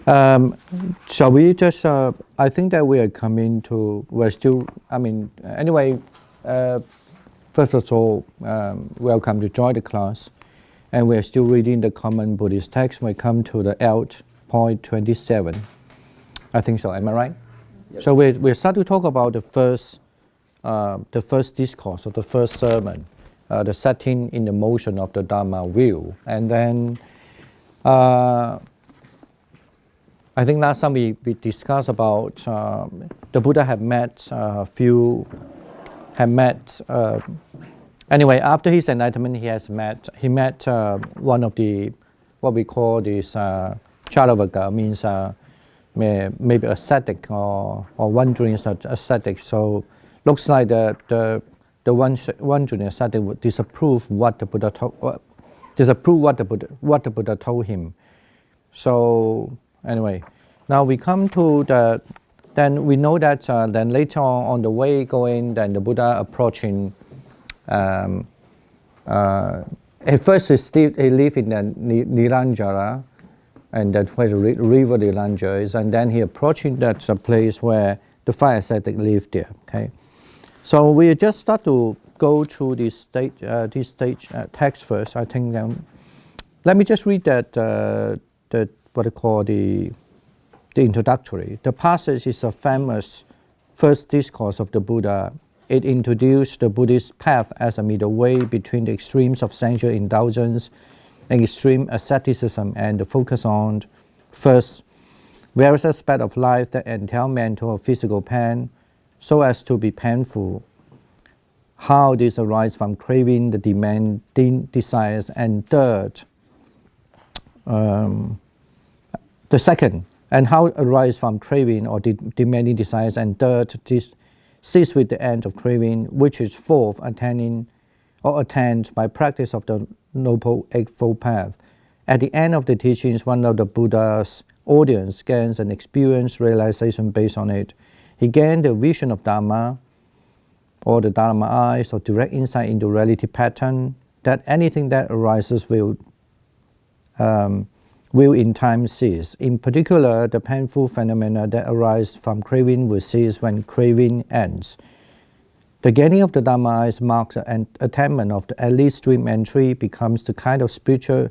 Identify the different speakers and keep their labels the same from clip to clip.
Speaker 1: Um, shall we just, I think that we are coming to, we're still, anyway, uh, first of all, welcome to join the class. And we're still reading the common Buddhist text. We come to the L.27. I think so, am I right? Yes. So we start to talk about the first discourse or the first sermon, the setting in the motion of the Dharma wheel. And then I think last time we discussed about the Buddha had met anyway, after his enlightenment, he met one of the, what we call this Charavaka, means maybe ascetic or wandering ascetic. So looks like the wandering ascetic would disapprove what the Buddha told him. So anyway, now we come to then we know that then later on the way going, then the Buddha approaching. At first he lived in the Niranjara, and that's where the river Niranja is, and then he approaching that place where the five ascetics lived there. Okay, so we just start to go through this text first. I think let me just read that what I call the introductory. The passage is a famous first discourse of the Buddha. It introduced the Buddhist path as a middle way between the extremes of sensual indulgence and extreme asceticism, and the focus on, first, various aspects of life that entail mental or physical pain, so as to be painful, how this arises from craving, the demanding desires, and third, the second, and how it arises from craving or demanding desires, and third, this cease with the end of craving, which is fourth, attained by practice of the Noble Eightfold Path. At the end of the teachings, one of the Buddha's audience gains an experience realization based on it. He gained the vision of Dharma, or the Dharma eyes, or direct insight into reality pattern, that anything that arises will in time cease. In particular, the painful phenomena that arise from craving will cease when craving ends. The gaining of the Dharma eyes marks an attainment of the at least stream entry, becomes the kind of spiritual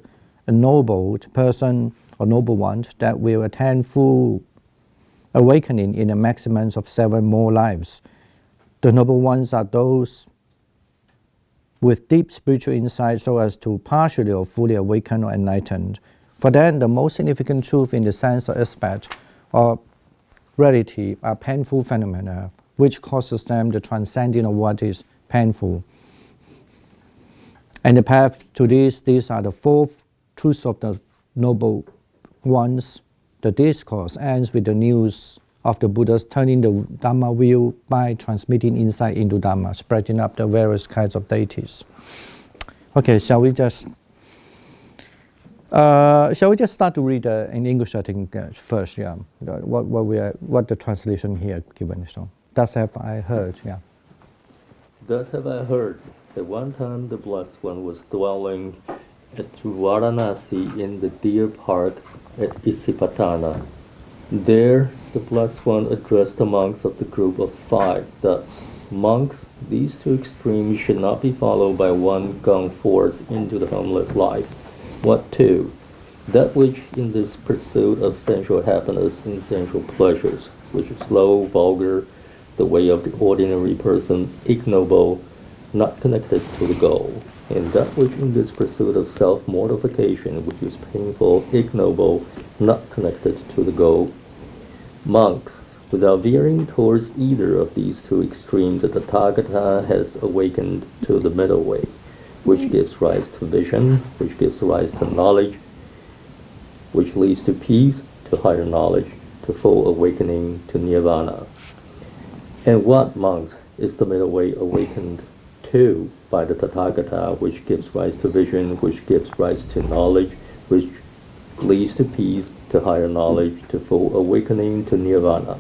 Speaker 1: ennobled person or noble ones that will attain full awakening in a maximum of 7 more lives. The noble ones are those with deep spiritual insight so as to partially or fully awaken or enlighten. For them, the most significant truth in the sense or aspect of reality are painful phenomena, which causes them the transcending of what is painful. And the path to these are the 4 truths of the noble ones. The discourse ends with the news of the Buddha's turning the Dharma wheel by transmitting insight into Dharma, spreading up the various kinds of deities. Okay, shall we just start to read in English? I think first, yeah. What the translation here given. So, thus have I heard, yeah.
Speaker 2: Thus have I heard that one time the Blessed One was dwelling at Varanasi in the deer park at Isipatana. There, the Blessed One addressed the monks of the group of 5 thus: Monks, these 2 extremes should not be followed by one gone forth into the homeless life. What 2? That which in this pursuit of sensual happiness in sensual pleasures, which is low, vulgar, the way of the ordinary person, ignoble, not connected to the goal. And that which in this pursuit of self-mortification, which is painful, ignoble, not connected to the goal. Monks, without veering towards either of these 2 extremes, the Tathagata has awakened to the middle way, which gives rise to vision, which gives rise to knowledge, which leads to peace, to higher knowledge, to full awakening, to nirvana. And what, monks, is the middle way awakened to by the Tathagata, which gives rise to vision, which gives rise to knowledge, which leads to peace, to higher knowledge, to full awakening, to nirvana?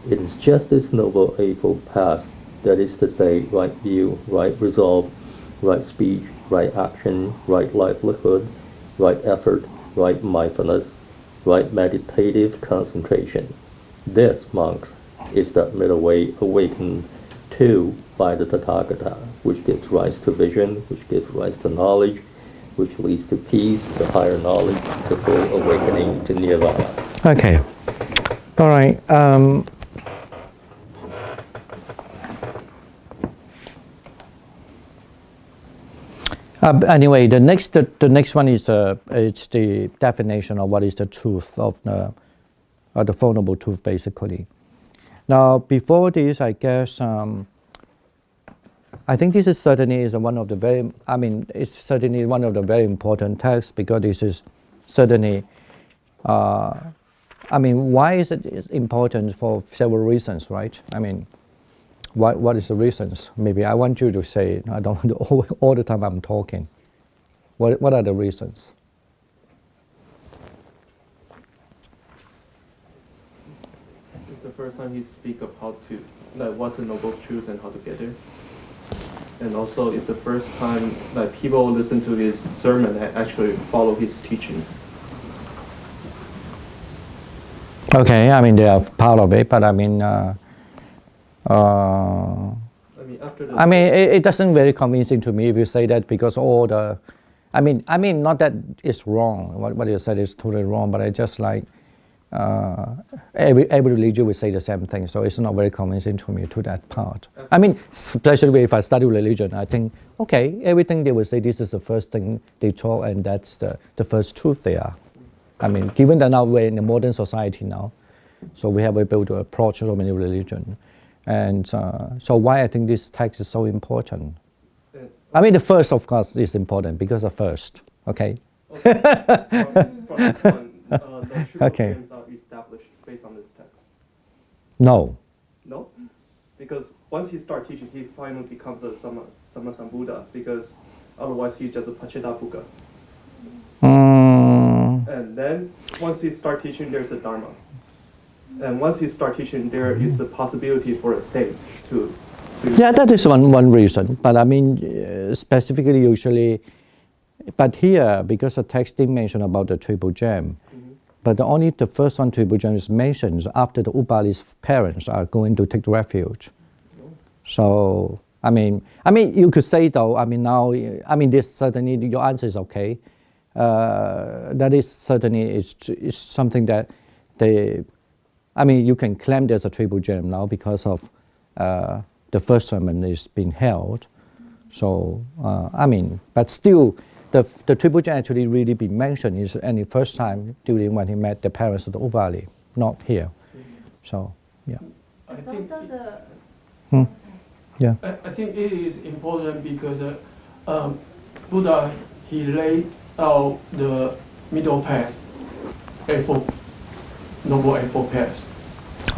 Speaker 2: It is just this Noble Eightfold Path, that is to say, right view, right resolve, right speech, right action, right livelihood, right effort, right mindfulness, right meditative concentration. This, monks, is the middle way awakened to by the Tathagata, which gives rise to vision, which gives rise to knowledge, which leads to peace, to higher knowledge, to full awakening to nirvana.
Speaker 1: Okay. All right. Anyway, the next one is it's the definition of what is the truth of the Four Noble Truths, basically. Now, before this, I guess I think this is certainly is one of the very. I mean, it's certainly one of the very important texts because this is certainly. I mean, why is it important for several reasons, right? I mean, what is the reasons? Maybe I want you to say. I don't want to all the time I'm talking. What are the reasons?
Speaker 3: It's the first time he speaks of how to, like, what's the noble truth and how to get there. And also, it's the first time that people listen to his sermon and actually follow his teaching.
Speaker 1: Okay, I mean they are part of it, but I mean.
Speaker 3: After the
Speaker 1: I mean, it doesn't very convincing to me if you say that because all the, I mean, not that it's wrong. What you said is totally wrong, but I just like every religion will say the same thing, so it's not very convincing to me to that part. I mean, especially if I study religion, I think okay, everything they will say this is the first thing they taught, and that's the first truth they are. I mean, given that now we're in a modern society now, so we have able to approach so many religions. And so why I think this text is so important. I mean, the first, of course, is important because of first, okay?
Speaker 3: from this one, the true
Speaker 1: Okay.
Speaker 3: claims are established based on this text.
Speaker 1: No.
Speaker 3: No? Because once he starts teaching, he finally becomes a Sammasambuddha, because otherwise he's just a Pachidapuka. And then once he starts teaching, there's a Dharma. And once he starts teaching, there is a possibility for the saints to
Speaker 1: Yeah, that is one reason. But I mean, specifically, usually, but here, because the text didn't mention about the triple gem, but only the first one triple gem is mentioned after the Ubali's parents are going to take refuge. So, I mean, you could say though, I mean now, I mean this certainly, your answer is okay. That is certainly is something that I mean, you can claim there's a triple gem now because of the first sermon is being held. So, I mean, but still, the triple gem actually really been mentioned is only first time during when he met the parents of the Ubali, not here. So, yeah.
Speaker 4: It's also
Speaker 1: Yeah.
Speaker 5: I think it is important because Buddha, he laid out the middle path, Noble Eightfold Path.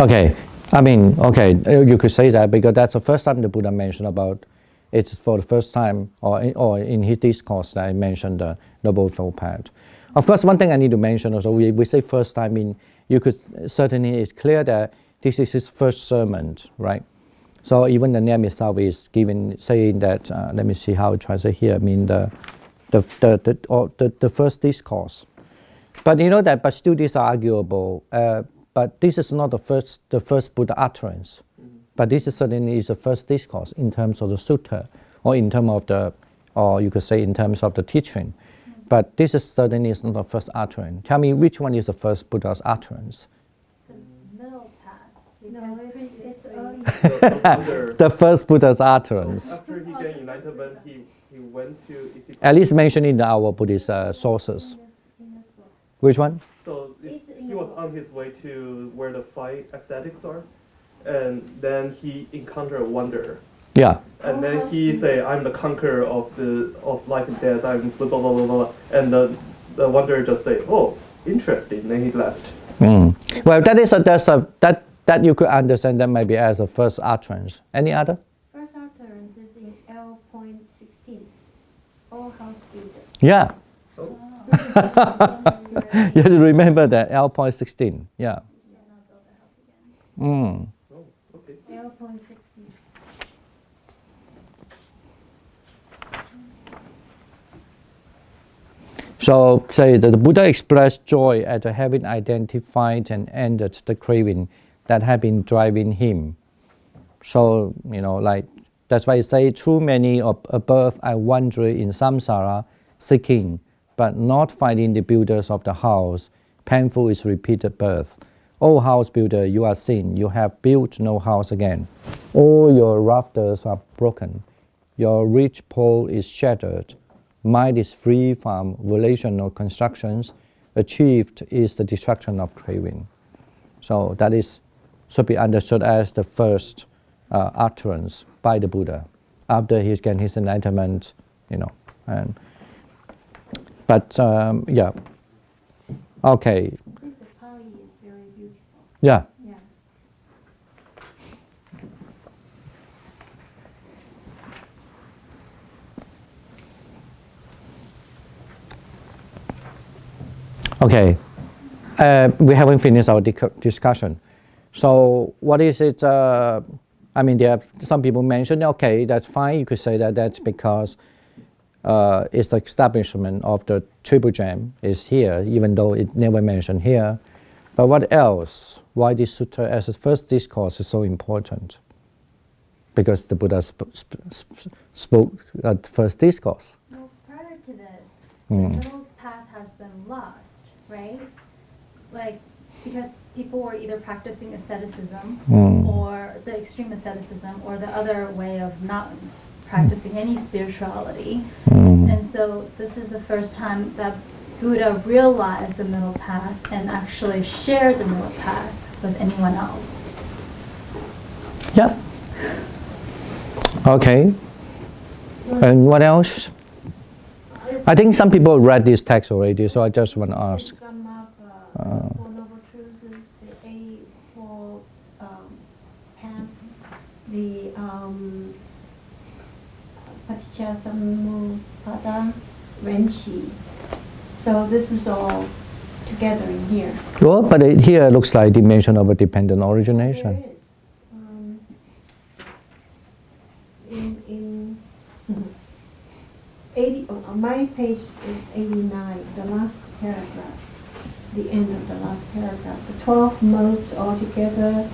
Speaker 1: Okay, I mean, okay, you could say that because that's the first time the Buddha mentioned about. It's for the first time, or in his discourse that I mentioned the Noble Eightfold Path. Of course, one thing I need to mention also, we say first time, I mean, you could certainly, it's clear that this is his first sermon, right? So even the name itself is given, saying that, let me see how it translates here, I mean the first discourse. But you know that, but still these are arguable, but this is not the first Buddha utterance. But this is certainly is the first discourse in terms of the sutta, or in terms of the, or you could say in terms of the teaching. But this is certainly is not the first utterance. Tell me which one is the first Buddha's utterance?
Speaker 4: the middle path.
Speaker 6: No, it's
Speaker 1: The first Buddha's utterance.
Speaker 3: After he gained enlightenment, he went to Isipatana.
Speaker 1: At least mentioned in our Buddhist sources. Which one?
Speaker 3: So he was on his way to where the 5 ascetics are, and then he encountered a wanderer.
Speaker 1: Yeah.
Speaker 3: And then he say, "I'm the conqueror of life and death. I'm blah blah blah blah blah." And the wanderer just say, "Oh, interesting." Then he left.
Speaker 1: Well, that you could understand that maybe as a first utterance. Any other?
Speaker 6: First utterance is in L.16. All house builder.
Speaker 1: Yeah.
Speaker 3: Oh.
Speaker 1: You have to remember that L.16. Yeah.
Speaker 3: Oh, okay.
Speaker 6: L.16.
Speaker 1: So say that the Buddha expressed joy at having identified and ended the craving that had been driving him. So, like, that's why I say, through many of birth I wander in samsara, seeking, but not finding the builders of the house. Painful is repeated birth. O house builder, you are seen, you have built no house again. All your rafters are broken. Your rich pole is shattered. Mind is free from relational constructions. Achieved is the destruction of craving. So that should be understood as the first utterance by the Buddha after he gained his enlightenment, But yeah, okay.
Speaker 6: I think the Pali is very beautiful.
Speaker 1: Yeah.
Speaker 6: Yeah.
Speaker 1: Okay, we haven't finished our discussion. So what is it? There have some people mentioned, okay, that's fine. You could say that that's because it's the establishment of the Triple Gem is here, even though it never mentioned here. But what else? Why this sutta as a first discourse is so important? Because the Buddha spoke at the first discourse.
Speaker 4: Well, prior to this, the middle path has been lost, right? Like, because people were either practicing asceticism or the extreme asceticism or the other way of not practicing any spirituality. And so this is the first time that Buddha realized the middle path and actually shared the middle path with anyone else.
Speaker 1: Yep. Okay. And what else? I think some people read this text already, so I just want to ask.
Speaker 6: Sum up Four Noble Truths, the Eightfold Paths, the Paticcasamuppada, Renchi. So this is all together in here.
Speaker 1: Well, but here it looks like dimension of a dependent origination.
Speaker 6: There is. In 80, my page is 89, the last paragraph, the end of the last paragraph. The 12 modes altogether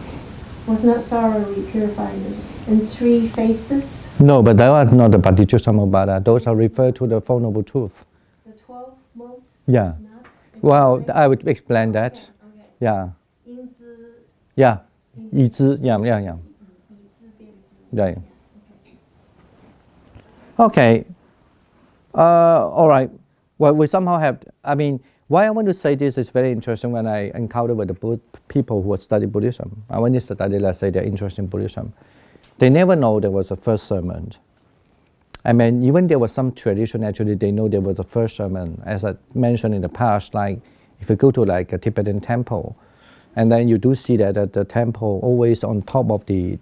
Speaker 6: was not thoroughly purified, and 3 faces.
Speaker 1: No, but that are not the Paticcasamuppada. Those are referred to the Four Noble Truths.
Speaker 6: The 12 modes?
Speaker 1: Yeah.
Speaker 6: Not? It's
Speaker 1: Well,
Speaker 6: not-
Speaker 1: I would explain that.
Speaker 6: Okay.
Speaker 1: Yeah.
Speaker 6: 因知
Speaker 1: Yeah. 已知, yeah.
Speaker 6: 以知变知.
Speaker 1: Right.
Speaker 6: Okay.
Speaker 1: Okay. All right. Well, we somehow have, why I want to say this is very interesting when I encounter with the people who study Buddhism. When they study, let's say, they're interested in Buddhism. They never know there was a first sermon. Even there was some tradition, actually, they know there was a first sermon. As I mentioned in the past, like, if you go to like a Tibetan temple, and then you do see that at the temple, always on top of the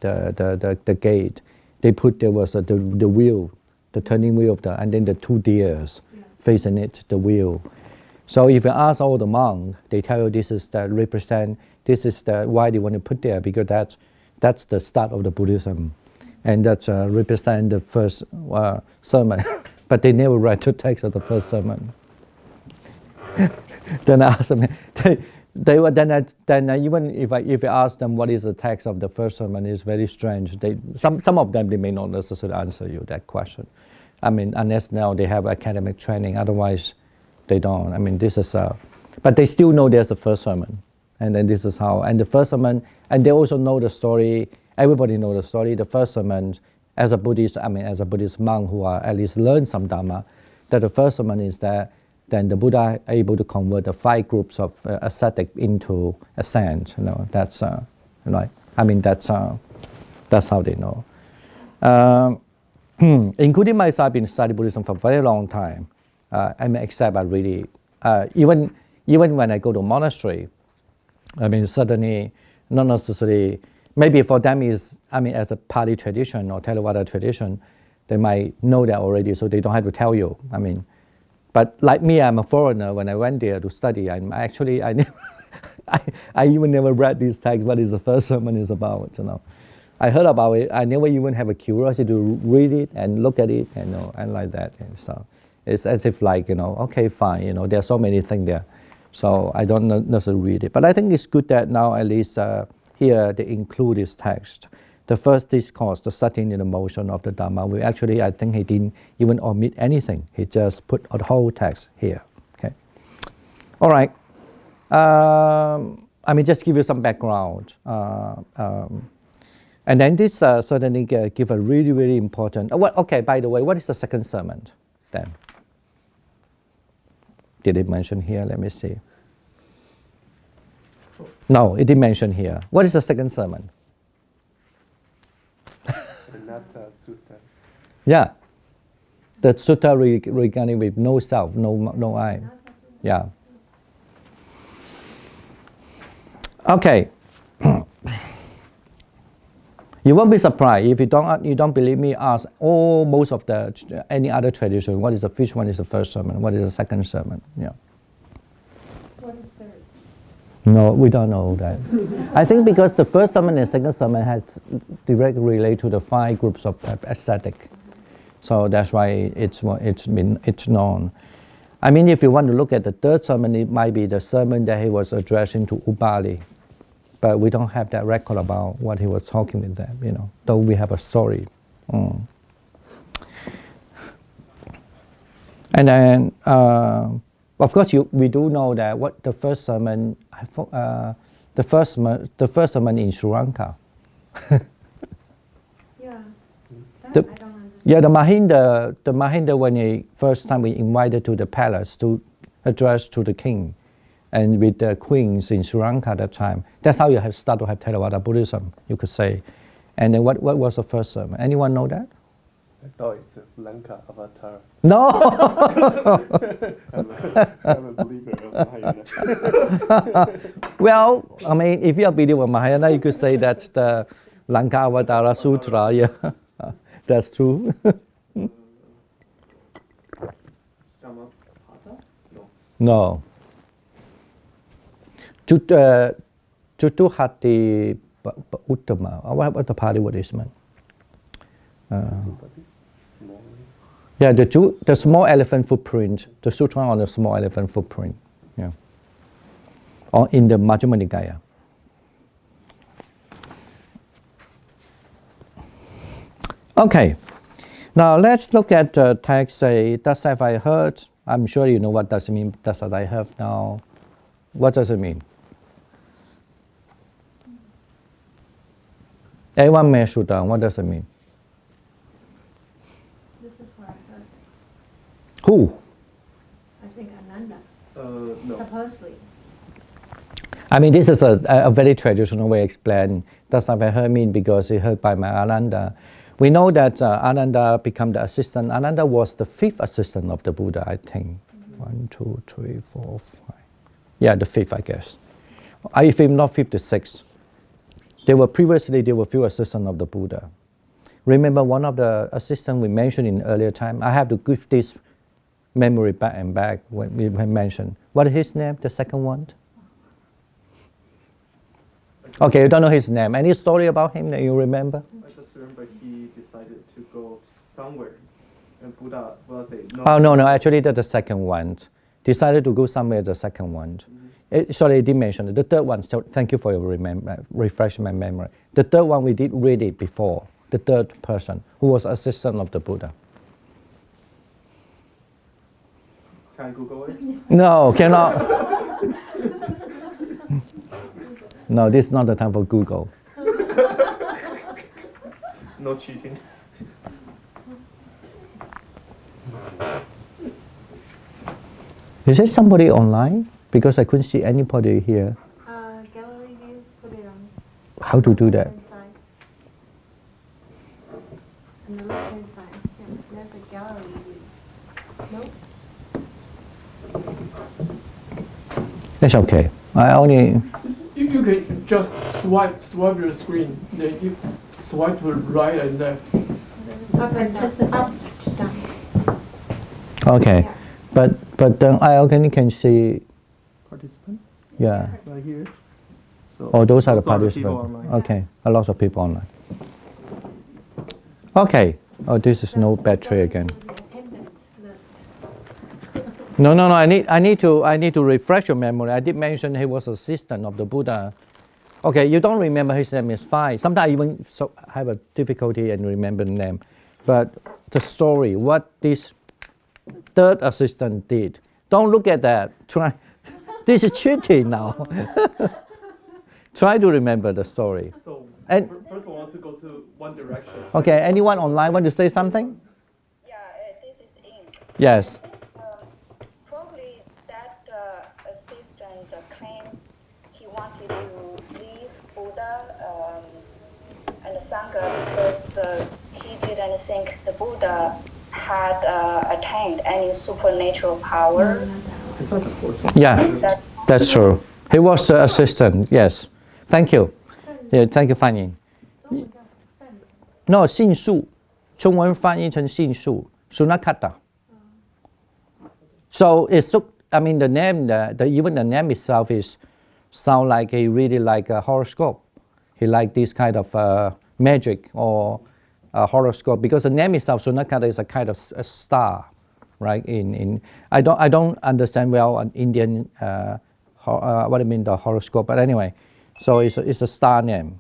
Speaker 1: gate, there was the wheel, the turning wheel and then the 2 deers facing it, the wheel. So if you ask all the monks, they tell you this is why they want to put there, because that's the start of the Buddhism, and that represent the first sermon. But they never read the text of the first sermon. Then I asked them, even if I ask them what is the text of the first sermon, it's very strange. Some of them, they may not necessarily answer you that question. Unless now they have academic training, otherwise they don't. This is but they still know there's a first sermon, and then this is how. And the first sermon, and they also know the story. Everybody knows the story. The first sermon, as a Buddhist, as a Buddhist monk who are at least learn some Dhamma, that the first sermon is that then the Buddha able to convert the 5 groups of ascetic into a saint. That's right. That's how they know. Including myself, I've been studying Buddhism for a very long time. Except I really, even when I go to monastery, certainly not necessarily. Maybe for them is, as a Pali tradition or Theravada tradition, they might know that already, so they don't have to tell you. But like me, I'm a foreigner. When I went there to study, I even never read this text. What is the first sermon is about? I heard about it. I never even have a curiosity to read it and look at it, and like that. And so It's as if like, okay, fine, there are so many things there. So I don't necessarily read it. But I think it's good that now at least here they include this text. The first discourse, the setting in the motion of the Dhamma, we actually, I think he didn't even omit anything. He just put a whole text here. Okay. All right. Just give you some background. And then this certainly give a really, really important... okay, by the way, what is the second sermon then? Did it mention here? Let me see. No, it didn't mention here. What is the second sermon? Yeah. The sutta regarding with no self, no I. Yeah. Okay. You won't be surprised if you don't believe me. Ask most of any other tradition. Which one is the first sermon? What is the second sermon? Yeah.
Speaker 6: What is third?
Speaker 1: No, we don't know that. I think because the first sermon and second sermon has directly relate to the 5 groups of ascetic, so that's why it's known. If you want to look at the third sermon, it might be the sermon that he was addressing to Ubali. But we don't have that record about what he was talking with them, though we have a story. And then, of course, we do know that what the first sermon, the first sermon in Sri Lanka.
Speaker 6: Yeah.
Speaker 1: The-
Speaker 6: I don't understand.
Speaker 1: Yeah, the Mahinda, when he first time we invited to the palace to address to the king, and with the queens in Sri Lanka at that time. That's how you have start to have Theravada Buddhism, you could say. And then what was the first sermon? Anyone know that?
Speaker 3: I thought it's a Lanka avatar.
Speaker 1: No!
Speaker 3: I'm a believer of Mahayana.
Speaker 1: Well, if you are a believer of Mahayana, you could say that's the Lanka Avatara Sutra. Yeah, that's true.
Speaker 3: Dhammadipa? No.
Speaker 1: No. Chutuhati Uttama. What the Pali word is, man?
Speaker 3: Small.
Speaker 1: Yeah, the small elephant footprint. The sutra on the small elephant footprint. Yeah. Or in the Majjhima Nikaya. Okay. Now let's look at the text. Say, thus have I heard. I'm sure you know what does it mean. Thus have I heard now. What does it mean? Everyone may shoot down. What does it mean?
Speaker 6: This is what I heard.
Speaker 1: Who?
Speaker 6: I think Ananda.
Speaker 3: No.
Speaker 6: Supposedly.
Speaker 1: This is a very traditional way to explain. Thus have I heard mean because he heard by my Ananda. We know that Ananda became the assistant. Ananda was the 5th assistant of the Buddha, I think. 1, 2, 3, 4, 5. Yeah, the 5th, I guess. If not 5th, the 6th. There were few assistants of the Buddha. Remember one of the assistants we mentioned in earlier time? I have to give this memory back and back when we mentioned. What is his name, the second one? Okay, you don't know his name. Any story about him that you remember?
Speaker 3: I just remember he decided to go somewhere, and Buddha will say no.
Speaker 1: Oh, no, actually that's the second one. Decided to go somewhere, the second one. Sorry, I didn't mention it. The third one, so thank you for your refreshing my memory. The third one, we did read it before. The third person, who was assistant of the Buddha.
Speaker 3: Can I Google it?
Speaker 1: No, cannot. No, this is not the time for Google.
Speaker 3: No cheating.
Speaker 1: Is there somebody online? Because I couldn't see anybody here.
Speaker 6: Gallery view, put it on.
Speaker 1: How to do that?
Speaker 6: Inside. On the left hand side. Yeah, there's a gallery view. Nope.
Speaker 1: It's okay. I only...
Speaker 5: You can just swipe the screen. Then you swipe to right and left.
Speaker 6: Up and down. Up, down.
Speaker 1: Okay.
Speaker 6: Yeah.
Speaker 1: But then I only can see...
Speaker 3: Participant
Speaker 1: Yeah.
Speaker 3: right here. So
Speaker 1: Oh, those are the
Speaker 3: lots of people
Speaker 1: participants.
Speaker 3: online.
Speaker 1: Okay, a lot of people online. Okay. Oh, this is no battery again.
Speaker 6: The attendant list.
Speaker 1: No. I need to refresh your memory. I did mention he was assistant of the Buddha. Okay, you don't remember his name is fine. Sometimes I even have a difficulty in remembering the name. But the story, what this third assistant did. Don't look at that. Try. This is cheating now. Try to remember the story.
Speaker 3: So
Speaker 1: And-
Speaker 3: first one wants to go to one direction.
Speaker 1: Okay, anyone online want to say something?
Speaker 7: Yeah, this is Ink.
Speaker 1: Yes.
Speaker 7: Probably that assistant claimed he wanted to leave Buddha and Sangha because he didn't think the Buddha had attained any supernatural power.
Speaker 3: It's not the fourth one.
Speaker 1: Yeah,
Speaker 7: Is that
Speaker 1: that's true. He was the assistant, yes. Thank you. Yeah, thank you, Fan Ying. No, 杏树，中文翻译成杏树 Sunakata. So it's I mean the name, even the name itself is sound like really like a horoscope. He like this kind of magic or horoscope because the name itself Sunakata is a kind of a star, right? I don't understand well an Indian what do you mean the horoscope, but anyway, so it's a star name.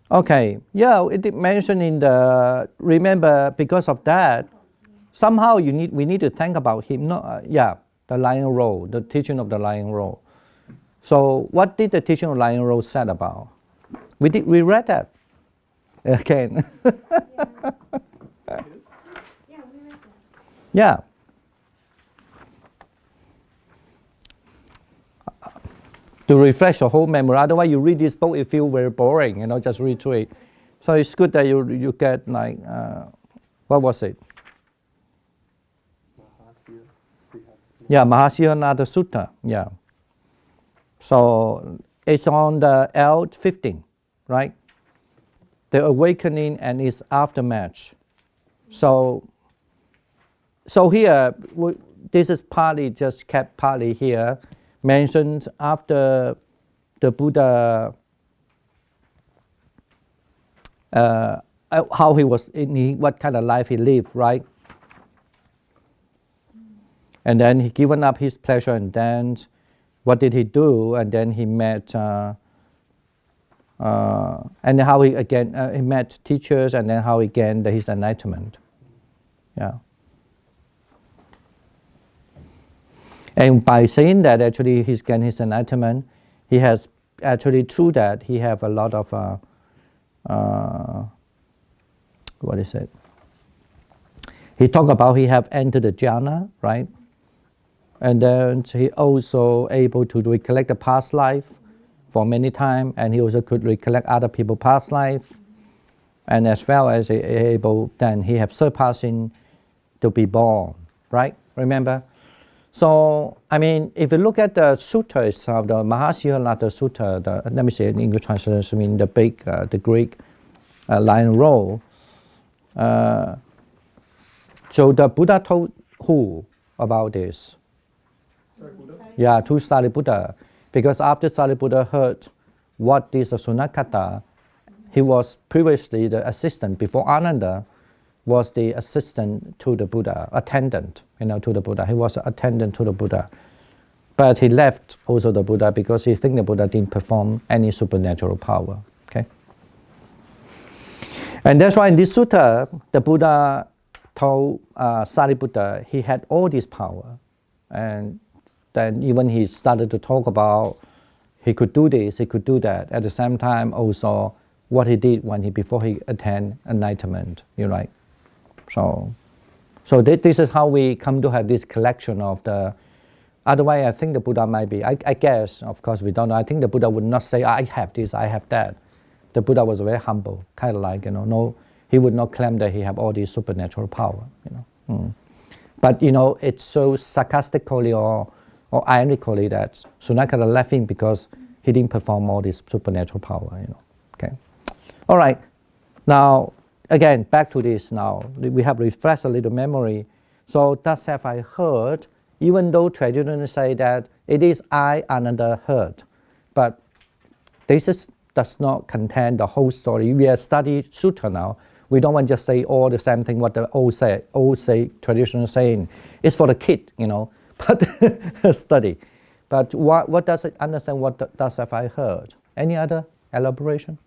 Speaker 1: Okay, yeah, it did mention in the, remember because of that, somehow we need to think about him, the lion role, the teaching of the lion role. So what did the teaching of lion role said about? We read that again.
Speaker 6: Yeah, we read that.
Speaker 1: Yeah. To refresh your whole memory. Otherwise, you read this book, it feels very boring, just read through it. So it's good that you get like, what was it? Yeah, Mahasihanada Sutta, yeah. So it's on the L.27, right? The awakening and its aftermath. So here, this is partly just kept partly here, mentioned after the Buddha, how he was, what kind of life he lived, right? And then he given up his pleasure and then what did he do? And then he met, and how he met teachers and then how he gained his enlightenment. Yeah. And by saying that actually he's gained his enlightenment, he has actually through that he have a lot of, what is it? He talked about he have entered the jhana, right? And then he also able to recollect the past life for many times, and he also could recollect other people's past life, and as well as able, then he have surpassing to be born, right? Remember? So, I mean, if you look at the sutta itself, the Mahasihanada Sutta, let me say in English translation, I mean the big, the Greek lion role. So the Buddha told who about this? Yeah, to Sariputta. Because after Sariputta heard what this Sunakata, he was previously the assistant, before Ananda was the assistant to the Buddha, attendant, to the Buddha. He was attendant to the Buddha. But he left also the Buddha because he think the Buddha didn't perform any supernatural power, okay? And that's why in this sutta, the Buddha told Sariputta he had all this power. And then even he started to talk about he could do this, he could do that. At the same time also what he did before he attained enlightenment, you're right. So this is how we come to have this collection of the, otherwise I think the Buddha might be, I guess, of course we don't know, I think the Buddha would not say, I have this, I have that. The Buddha was very humble, kind of like, no, he would not claim that he have all this supernatural power, But, it's so sarcastically or ironically that Sunakata left him because he didn't perform all this supernatural power, okay. All right, now, again, back to this now. We have refreshed a little memory. So thus have I heard, even though traditionally say that it is I, Ananda, heard. But this does not contain the whole story. We are studying sutta now. We don't want to just say all the same thing what the old say traditional saying. It's for the kid, but study. But what does it understand? What does have I heard? Any other elaboration?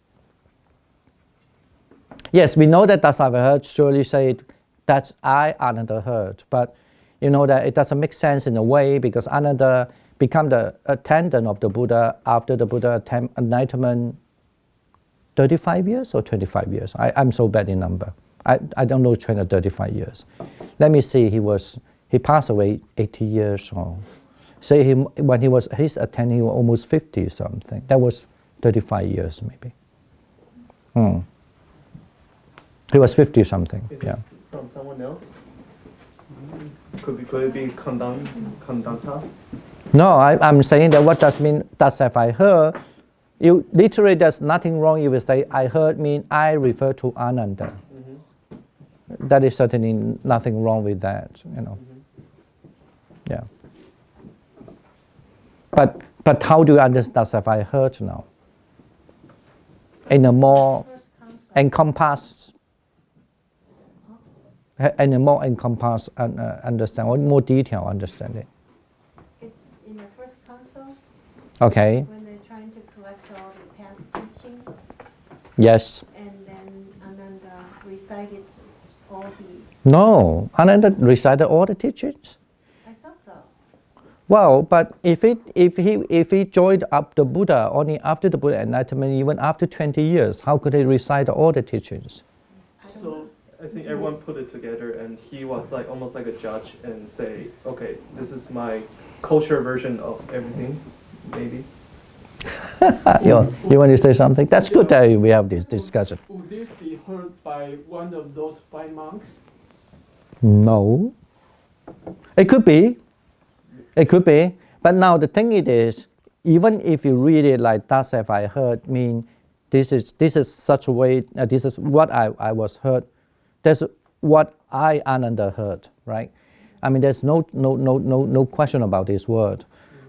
Speaker 1: Yes, we know that does have I heard surely said that I, Ananda, heard. But you know that it doesn't make sense in a way because Ananda became the attendant of the Buddha after the Buddha attained enlightenment 35 years or 25 years. I'm so bad in number. I don't know 20 or 35 years. Let me see, he passed away 80 years old. Say when he was his attending, he was almost 50 something. That was 35 years maybe. He was 50 something.
Speaker 3: Is
Speaker 1: Yeah.
Speaker 3: this from someone else? Could it be Kandanta?
Speaker 1: No, I'm saying that what does mean thus have I heard? You literally there's nothing wrong if you say I heard mean I refer to Ananda. That is certainly nothing wrong with that, you know. Yeah. But how do you understand thus have I heard now? In a more encompassed understand, or more detailed understanding.
Speaker 6: It's in the first council
Speaker 1: Okay.
Speaker 6: when they're trying to collect all the past teaching,
Speaker 1: Yes.
Speaker 6: and then Ananda recited all the.
Speaker 1: No, Ananda recited all the teachings.
Speaker 6: I thought so.
Speaker 1: Well, but if he joined up the Buddha only after the Buddha enlightenment, even after 20 years, how could he recite all the teachings?
Speaker 3: So I think everyone put it together, and he was like almost like a judge and say, okay, this is my culture version of everything, maybe.
Speaker 1: You want to say something? That's good that we have this discussion.
Speaker 5: Would this be heard by one of those 5 monks?
Speaker 1: No. It could be. It could be. But now the thing it is, even if you read it like thus have I heard, mean this is such a way, this is what I was heard. That's what I, Ananda, heard, right? I mean, there's no question about this word.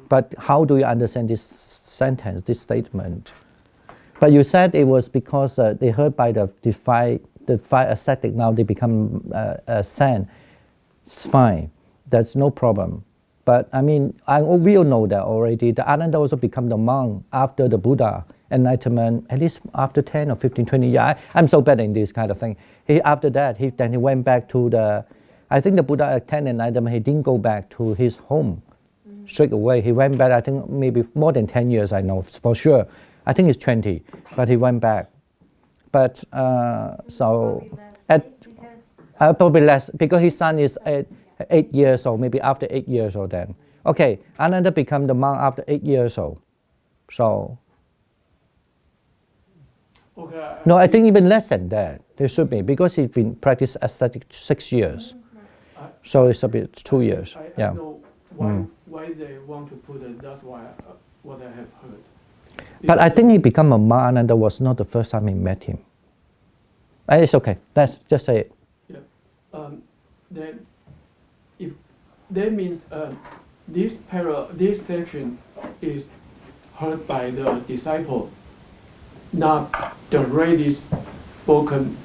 Speaker 1: But how do you understand this sentence, this statement? But you said it was because they heard by the five ascetic, now they become Zen. It's fine. That's no problem. But I mean, we all know that already. The Ananda also become the monk after the Buddha enlightenment, at least after 10 or 15, 20 years. I'm so bad in this kind of thing. After that, he went back to I think the Buddha attained enlightenment, he didn't go back to his home straight away. He went back, I think maybe more than 10 years, I know for sure. I think it's 20, but he went back. But so, probably less, because his son is 8 years old, maybe after 8 years old then. Okay, Ananda become the monk after 8 years old. So,
Speaker 5: Okay.
Speaker 1: no, I think even less than that. There should be, because he's been practiced ascetic 6 years. So it's a bit 2 years.
Speaker 5: I know why they want to put it. That's why what I have heard.
Speaker 1: But I think he became a monk, Ananda was not the first time he met him. It's okay. Let's just say it.
Speaker 5: Yeah. Then, if that means this section is heard by the disciple, not directly spoken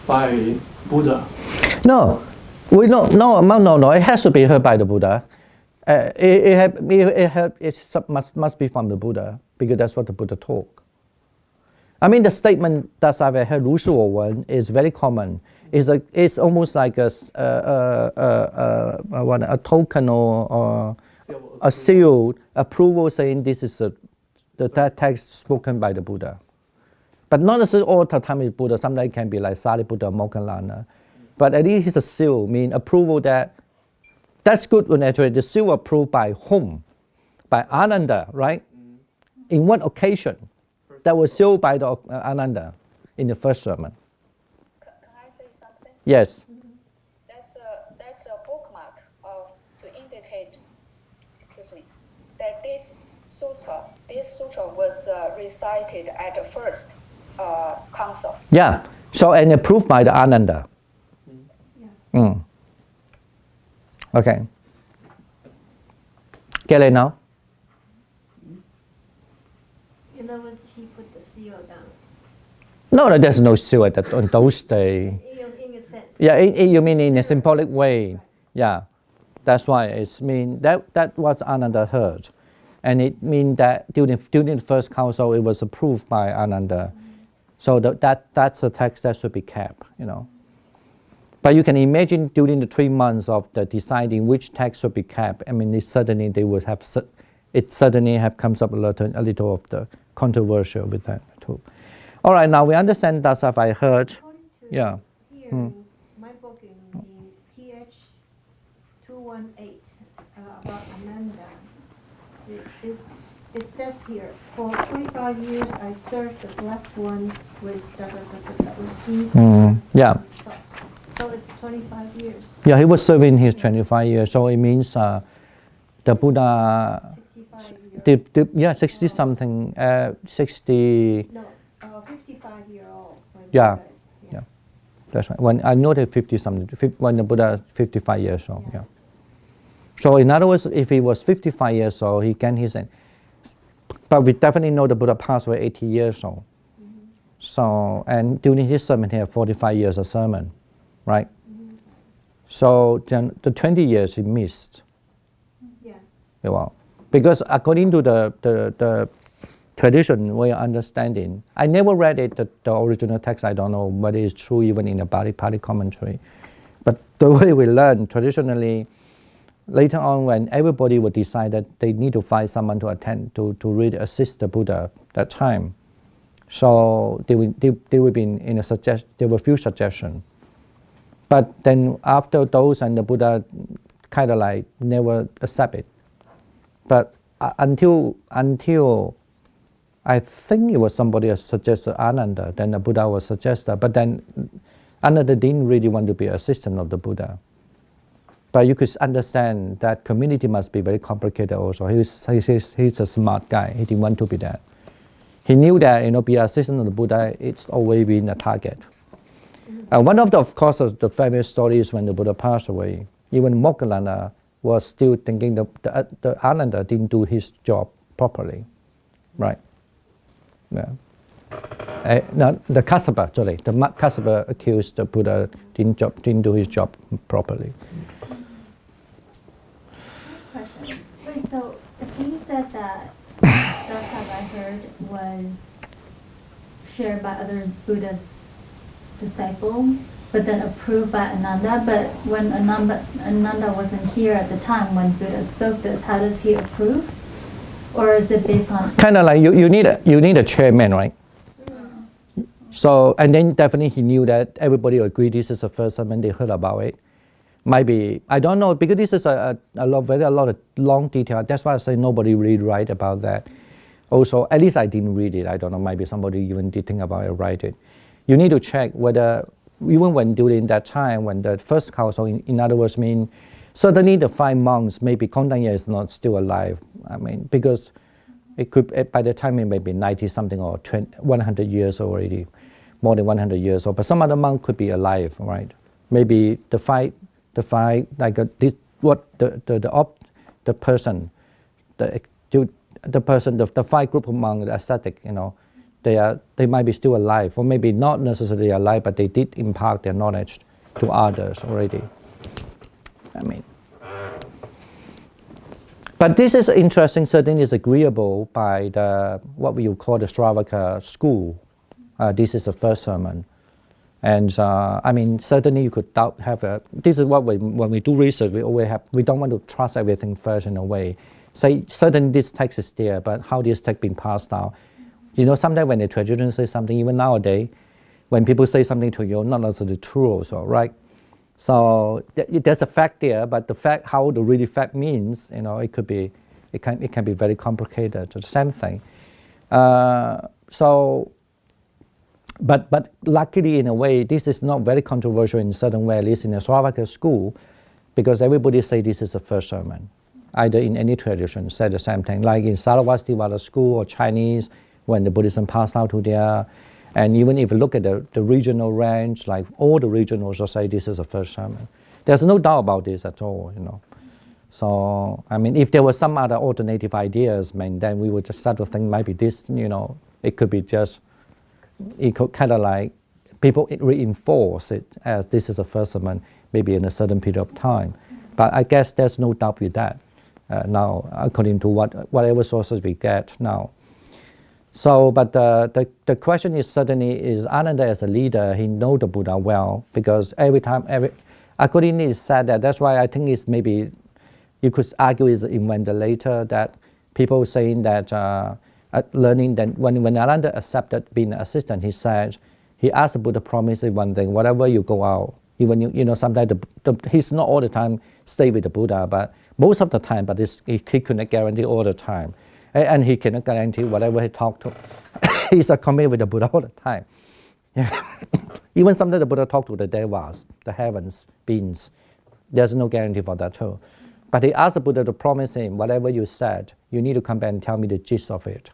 Speaker 5: by Buddha.
Speaker 1: No, no. It has to be heard by the Buddha. It must be from the Buddha, because that's what the Buddha taught. I mean, the statement that I've heard 如是我闻 is very common. It's almost like a token or a seal approval saying this is the text spoken by the Buddha. But not necessarily all the time is Buddha. Sometimes it can be like Sariputta, Moggallana. But at least it's a seal, mean approval that's good when actually the seal approved by whom? By Ananda, right? In what occasion? That was sealed by the Ananda in the first sermon.
Speaker 7: Can I say something?
Speaker 1: Yes.
Speaker 7: That's a bookmark to indicate, that this sutra was recited at the first council.
Speaker 1: Yeah. So and approved by the Ananda. Okay. Get it now?
Speaker 6: In other words, he put the seal down.
Speaker 1: No, there's no seal on those days.
Speaker 6: In a sense.
Speaker 1: Yeah, you mean in a symbolic way. Yeah, that's why it's mean that was Ananda heard. And it means that during the first council, it was approved by Ananda. So that's a text that should be kept, you know. But you can imagine during the 3 months of the deciding which text should be kept, I mean, it certainly have comes up a little of the controversial with that too. All right, now we understand that stuff I heard.
Speaker 6: According to
Speaker 1: Yeah.
Speaker 6: here in my book in PH 218 about Ananda, it says here, for 25 years I served the blessed one with seeds.
Speaker 1: Yeah.
Speaker 6: So it's 25 years.
Speaker 1: Yeah, he was serving his 25 years, so it means the Buddha,
Speaker 6: 65 years.
Speaker 1: 60 something, 60.
Speaker 6: No, 55-year-old.
Speaker 1: Yeah, yeah, that's right. When I noted 50 something, when the Buddha 55 years old. Yeah. So in other words, if he was 55 years old, he can his. But we definitely know the Buddha passed away 80 years old. So and during his sermon, he had 45 years of sermon, right? So then the 20 years he missed.
Speaker 6: Yeah.
Speaker 1: Well, because according to the tradition way of understanding, I never read it, the original text. I don't know whether it's true even in the Pali commentary. But the way we learn traditionally, later on when everybody would decide that they need to find someone to attend, to really assist the Buddha that time. So they would be in a there were few suggestions. But then after those and the Buddha kind of like never accept it. But until I think it was somebody who suggested Ananda, then the Buddha was suggested. But then Ananda didn't really want to be an assistant of the Buddha. But you could understand that community must be very complicated also. He's a smart guy. He didn't want to be that. He knew that be an assistant of the Buddha, it's always been a target. One of the famous stories when the Buddha passed away, even Moggallana was still thinking the Ananda didn't do his job properly, right? Yeah. No, the Kassapa accused the Buddha didn't do his job properly.
Speaker 4: Question. Wait, so if you said that that's how I heard was shared by other Buddhist disciples, but then approved by Ananda, but when Ananda wasn't here at the time when Buddha spoke this, how does he approve? Or is it based on...
Speaker 1: Kind of like you need a chairman, right? So, and then definitely he knew that everybody agreed this is the first time when they heard about it. Maybe, I don't know, because this is a lot of long detail. That's why I say nobody really write about that. Also, at least I didn't read it. I don't know, maybe somebody even did think about it, write it. You need to check whether, even when during that time, when the first council, in other words, mean, certainly the 5 monks, maybe Kondanya is not still alive. I mean, because it could, by the time it may be 90 something or 100 years already, more than 100 years old. But some other monk could be alive, right? Maybe the fight, like the five group among the ascetic, they might be still alive, or maybe not necessarily alive, but they did impart their knowledge to others already. I mean, but this is interesting. Certainly, is agreeable by what we would call the Sravaka school. This is the first sermon, and I mean, certainly you could this is what when we do research, we don't want to trust everything first in a way. Say certainly this text is there, but how this text been passed down? Sometimes when the tradition says something, even nowadays, when people say something to you, not necessarily true also, right? So there's a fact there, but the fact, how the really fact means, it can be very complicated. So the same thing. But luckily, in a way, this is not very controversial in a certain way, at least in the Sravaka school, because everybody say this is the first sermon. Either in any tradition, say the same thing. Like in Sarasvati school or Chinese, when the Buddhism passed out to there, and even if you look at the regional range, like all the regionals will say this is the first sermon. There's no doubt about this at all, So, I mean, if there were some other alternative ideas, then we would just start to think maybe this, it could be just, it could kind of like people reinforce it as this is the first sermon, maybe in a certain period of time. But I guess there's no doubt with that now, according to whatever sources we get now. So, but the question is certainly is Ananda as a leader, he know the Buddha well, because according it's said that's why I think it's maybe, you could argue is invented later, that people saying that learning that when Ananda accepted being an assistant, he said, he asked the Buddha promise one thing, whatever you go out, even you know sometimes he's not all the time stay with the Buddha, but most of the time, but he couldn't guarantee all the time. And he cannot guarantee whatever he talked to. He's committed with the Buddha all the time. Yeah. Even sometimes the Buddha talked to the devas, the heavens, beings. There's no guarantee for that too. But he asked the Buddha to promise him, whatever you said, you need to come back and tell me the gist of it.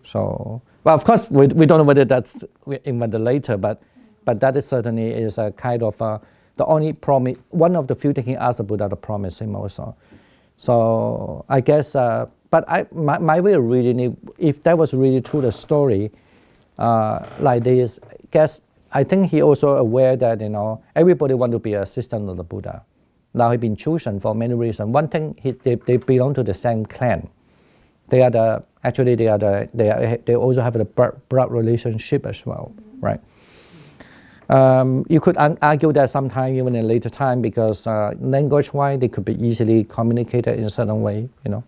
Speaker 1: So, well, of course, we don't know whether that's invented later, but that is certainly is a kind of the only promise, one of the few things he asked the Buddha to promise him also. So I guess, but my way of reading it, if that was really true, the story like this, I think he also aware that, you know, everybody want to be an assistant of the Buddha. Now he's been chosen for many reasons. One thing, they belong to the same clan. They also have the blood relationship as well, right? You could argue that sometime even in a later time, because language-wise they could be easily communicated in a certain way, you know.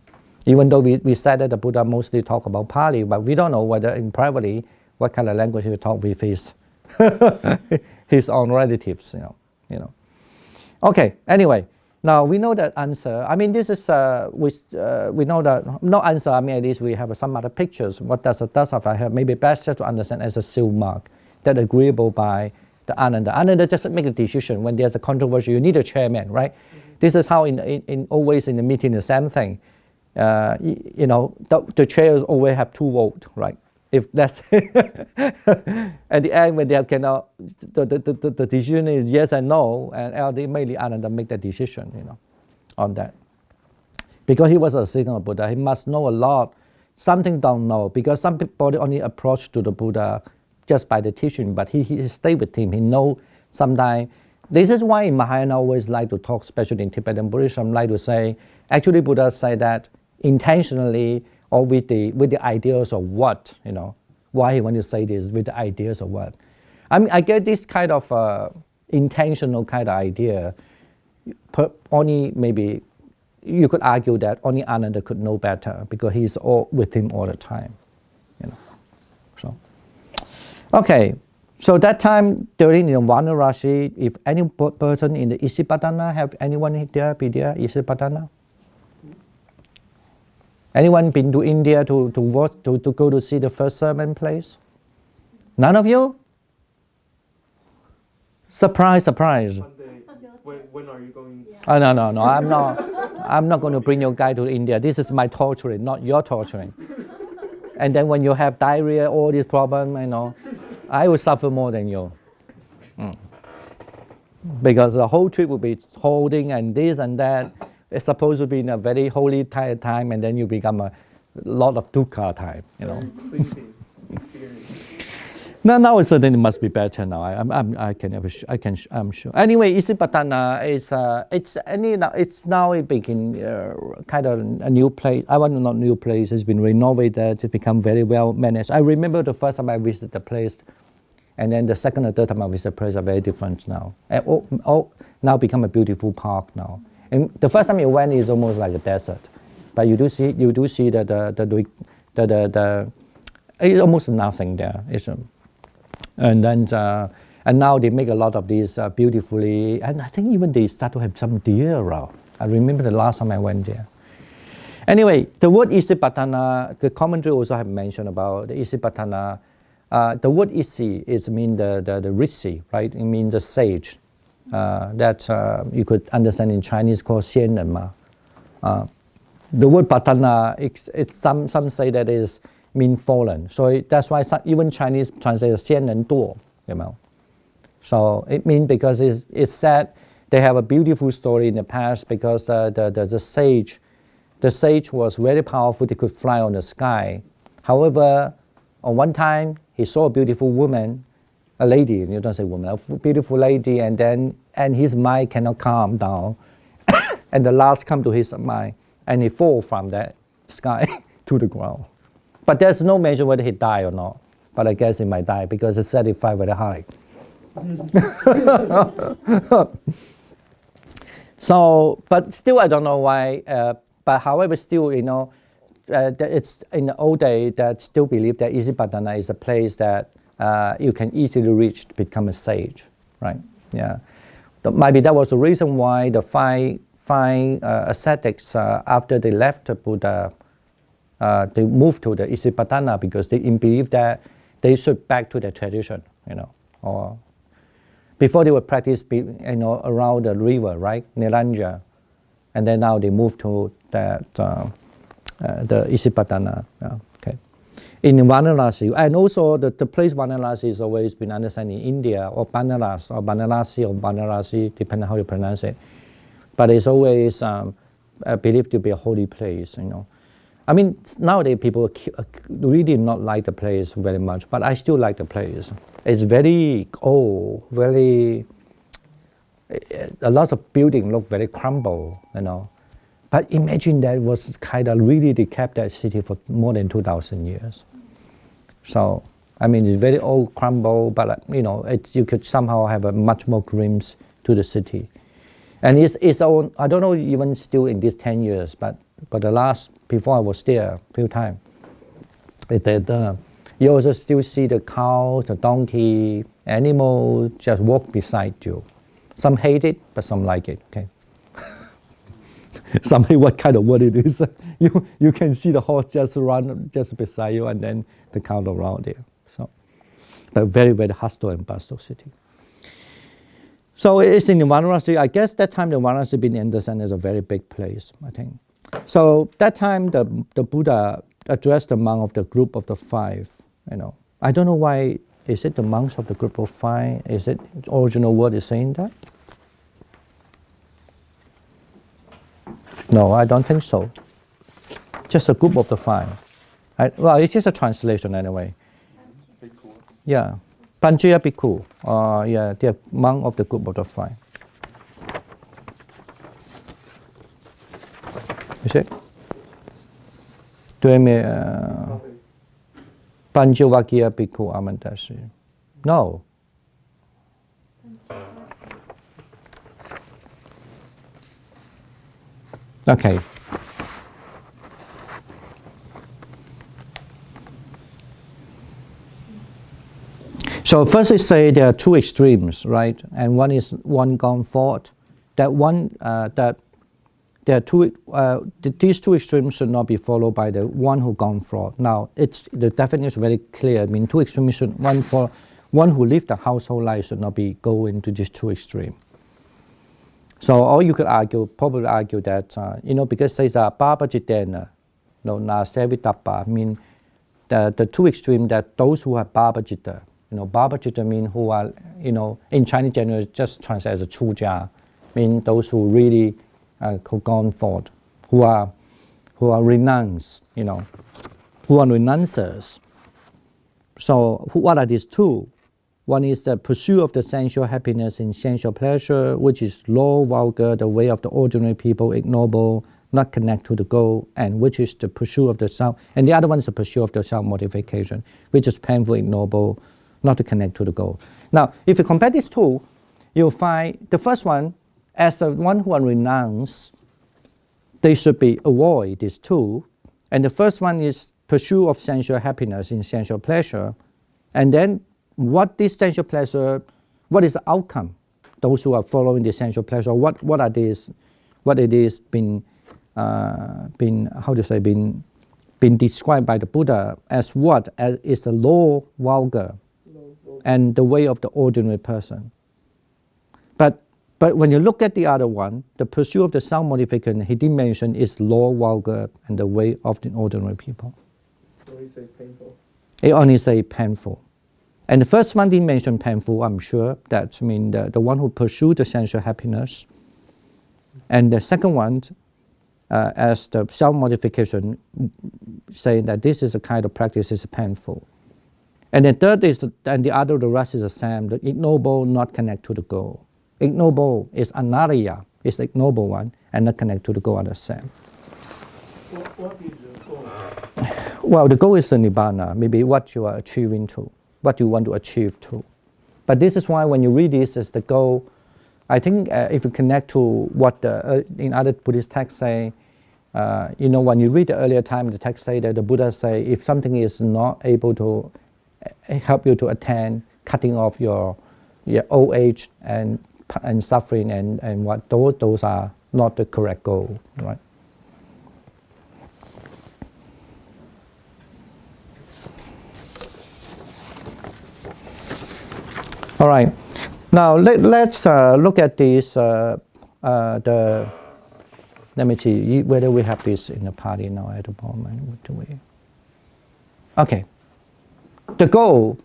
Speaker 1: Even though we said that the Buddha mostly talk about Pali, but we don't know whether in privately what kind of language he talk with his own relatives, you know. Okay, anyway, now we know that answer. I mean, this is we know that no answer. I mean, at least we have some other pictures. What does the dust of I have? Maybe best to understand as a seal mark that agreeable by the Ananda. Ananda just make a decision when there's a controversy. You need a chairman, right? Mm-hmm. This is how in always in the meeting the same thing. You know, the chairs always have 2 votes, right? If that's at the end when they cannot, the decision is yes and no, and ultimately Ananda make the decision, you know, on that. Because he was a assistant of Buddha, he must know a lot. Something don't know, because some people only approach to the Buddha just by the teaching, but he stay with him. He know sometimes. This is why Mahayana always like to talk, especially in Tibetan Buddhism, like to say, actually Buddha say that intentionally or with the ideas of what, you know, why he want to say this with the ideas of what. I mean, I get this kind of intentional kind of idea, only maybe you could argue that only Ananda could know better because he's all with him all the time, you know. So, okay, so that time during Vanarashi, if any person in the Isipatana, have anyone there be there, Isipatana? Anyone been to India to go to see the first sermon place? None of you? Surprise, surprise.
Speaker 3: One day, when are you going?
Speaker 1: Oh, no, I'm not going to bring your guy to India. This is my torturing, not your torturing. And then when you have diarrhea, all these problems, you know, I will suffer more than you. Because the whole trip will be holding and this and that. It's supposed to be in a very holy time, and then you become a lot of dukkha time, you know.
Speaker 3: Pleasing experience.
Speaker 1: Now it certainly must be better now. I'm sure. Anyway, Isipatana it's now it became kind of a new place. I want not new place. It's been renovated. It's become very well managed. I remember the first time I visited the place, and then the second or third time I visited the place are very different now. And now become a beautiful park now. And the first time you went is almost like a desert, but you do see that it's almost nothing there. And then and now they make a lot of these beautifully, and I think even they start to have some deer around. I remember the last time I went there. Anyway, the word Isipatana, the commentary also have mentioned about the Isipatana. The word Isi is mean the rishi, right? It means the sage. That you could understand in Chinese called Xian Ren Ma. The word Patana, it's some say that is mean fallen. So that's why even Chinese translate Xian Ren Duo, you know. So it means because it's said they have a beautiful story in the past because the sage was very powerful. They could fly on the sky. However, on one time he saw a beautiful woman, a lady, you don't say woman, a beautiful lady, and his mind cannot calm down, and the last come to his mind, and he fall from that sky to the ground. But there's no mention whether he died or not. But I guess he might die because it's certified very high. So, but still, I don't know why. But however, still, it's in the old day that still believe that Isipatana is a place that you can easily reach to become a sage, right? Yeah. Maybe that was the reason why the five ascetics, after they left the Buddha, they moved to the Isipatana because they believe that they should back to their tradition, or before they would practice, around the river, right, Niranja, and then now they moved to that the Isipatana. Okay, in Varanasi, and also the place Varanasi has always been understood in India, or Banaras, or Banarasi, depending on how you pronounce it. But it's always believed to be a holy place, I mean, nowadays people really not like the place very much, but I still like the place. It's very old, a lot of buildings look very crumbled, But imagine that was kind of really they kept that city for more than 2,000 years. So, I mean, it's very old, crumbled, but you could somehow have a much more glimpse to the city. And it's own, I don't know even still in these 10 years, but the last, before I was there a few times, you also still see the cow, the donkey, animal just walk beside you. Some hate it, but some like it, okay? Some hate what kind of what it is. You can see the horse just run just beside you and then the cow around there. So, but very, very hustle and bustle city. So it's in the Varanasi. I guess that time the Varanasi being understood as a very big place, I think. So that time the Buddha addressed the monk of the group of the five, I don't know why, is it the monks of the group of five? Is it original word is saying that? No, I don't think so. Just a group of the five. Well, it's just a translation anyway. Yeah. Panchaya Bhikkhu. Yeah, they're monk of the group of the five. You see? Panchavakiya Bhikkhu Amantasi. No. Okay. So first they say there are two extremes, right? And one is one gone forward. That one that there are two. These two extremes should not be followed by the one who gone forward. Now the definition is very clear. I mean, two extremes should one who live the household life should not be go into these two extremes. So or you could probably argue that because there's a Baba Jitena, na Sevitapa, mean the two extremes that those who have Baba Jita. Baba Jita mean who are, in Chinese generally just translated as a Chujia, mean those who really who gone forward, who are renounced, who are renouncers. So what are these two? One is the pursuit of the sensual happiness and sensual pleasure, which is low, vulgar, the way of the ordinary people, ignoble, not connect to the goal, and which is the pursuit of the self. And the other one is the pursuit of the self-mortification, which is painful, ignoble, not to connect to the goal. Now, if you compare these two, you'll find the first one, as the one who are renounced, they should be avoid these two. And the first one is pursuit of sensual happiness and sensual pleasure. And then what this sensual pleasure, what is the outcome? Those who are following the sensual pleasure, what are these? What it is been described by the Buddha as what? As is the low, vulgar, and the way of the ordinary person. But when you look at the other one, the pursuit of the self-mortification, he didn't mention is low, vulgar, and the way of the ordinary people.
Speaker 3: So he say painful.
Speaker 1: He only say painful. And the first one didn't mention painful, I'm sure. That means the one who pursued the sensual happiness. And the second one, as the self-mortification, saying that this is a kind of practice is painful. And then third is, and the other, the rest is the same. The ignoble not connect to the goal. Ignoble is anarya, is the ignoble one, and not connect to the goal are the same.
Speaker 5: What is the goal?
Speaker 1: Well, the goal is the nibbana, maybe what you are achieving to, what you want to achieve to. But this is why when you read this as the goal, I think if you connect to what in other Buddhist texts say, when you read the earlier time, the text say that the Buddha say, if something is not able to help you to attain cutting off your old age and suffering and what those are not the correct goal, right? All right. Now let's look at this. Let me see whether we have this in the party now at the moment. What do we? Okay. The goal.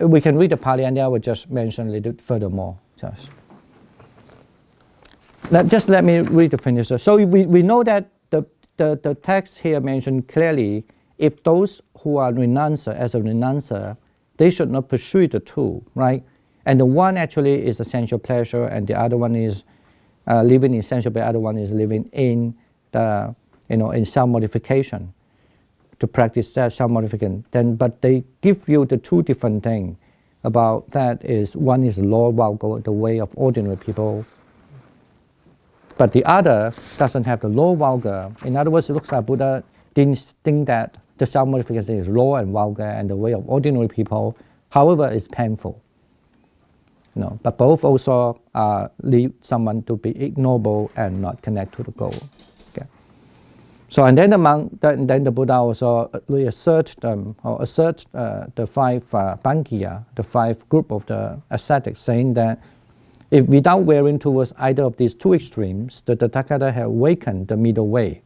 Speaker 1: We can read the party, and then I will just mention a little furthermore. Just let me read the finisher. So we know that the text here mentioned clearly, if those who are renouncers, as a renouncер, they should not pursue the two, right? And the one actually is essential pleasure, and the other one is living in sensual, the other one is living in the, in self-modification, to practice that self-modification. But they give you the two different things about that is, one is Lord Valgo, the way of ordinary people, but the other doesn't have the low vulgar. In other words, it looks like Buddha didn't think that the self-modification is low and vulgar and the way of ordinary people, however, is painful. But both also lead someone to be ignoble and not connect to the goal. Okay. So and then the Buddha also assert the five Bhangya, the five group of the ascetics, saying that if without veering towards either of these two extremes, the Tathagata have awakened the middle way.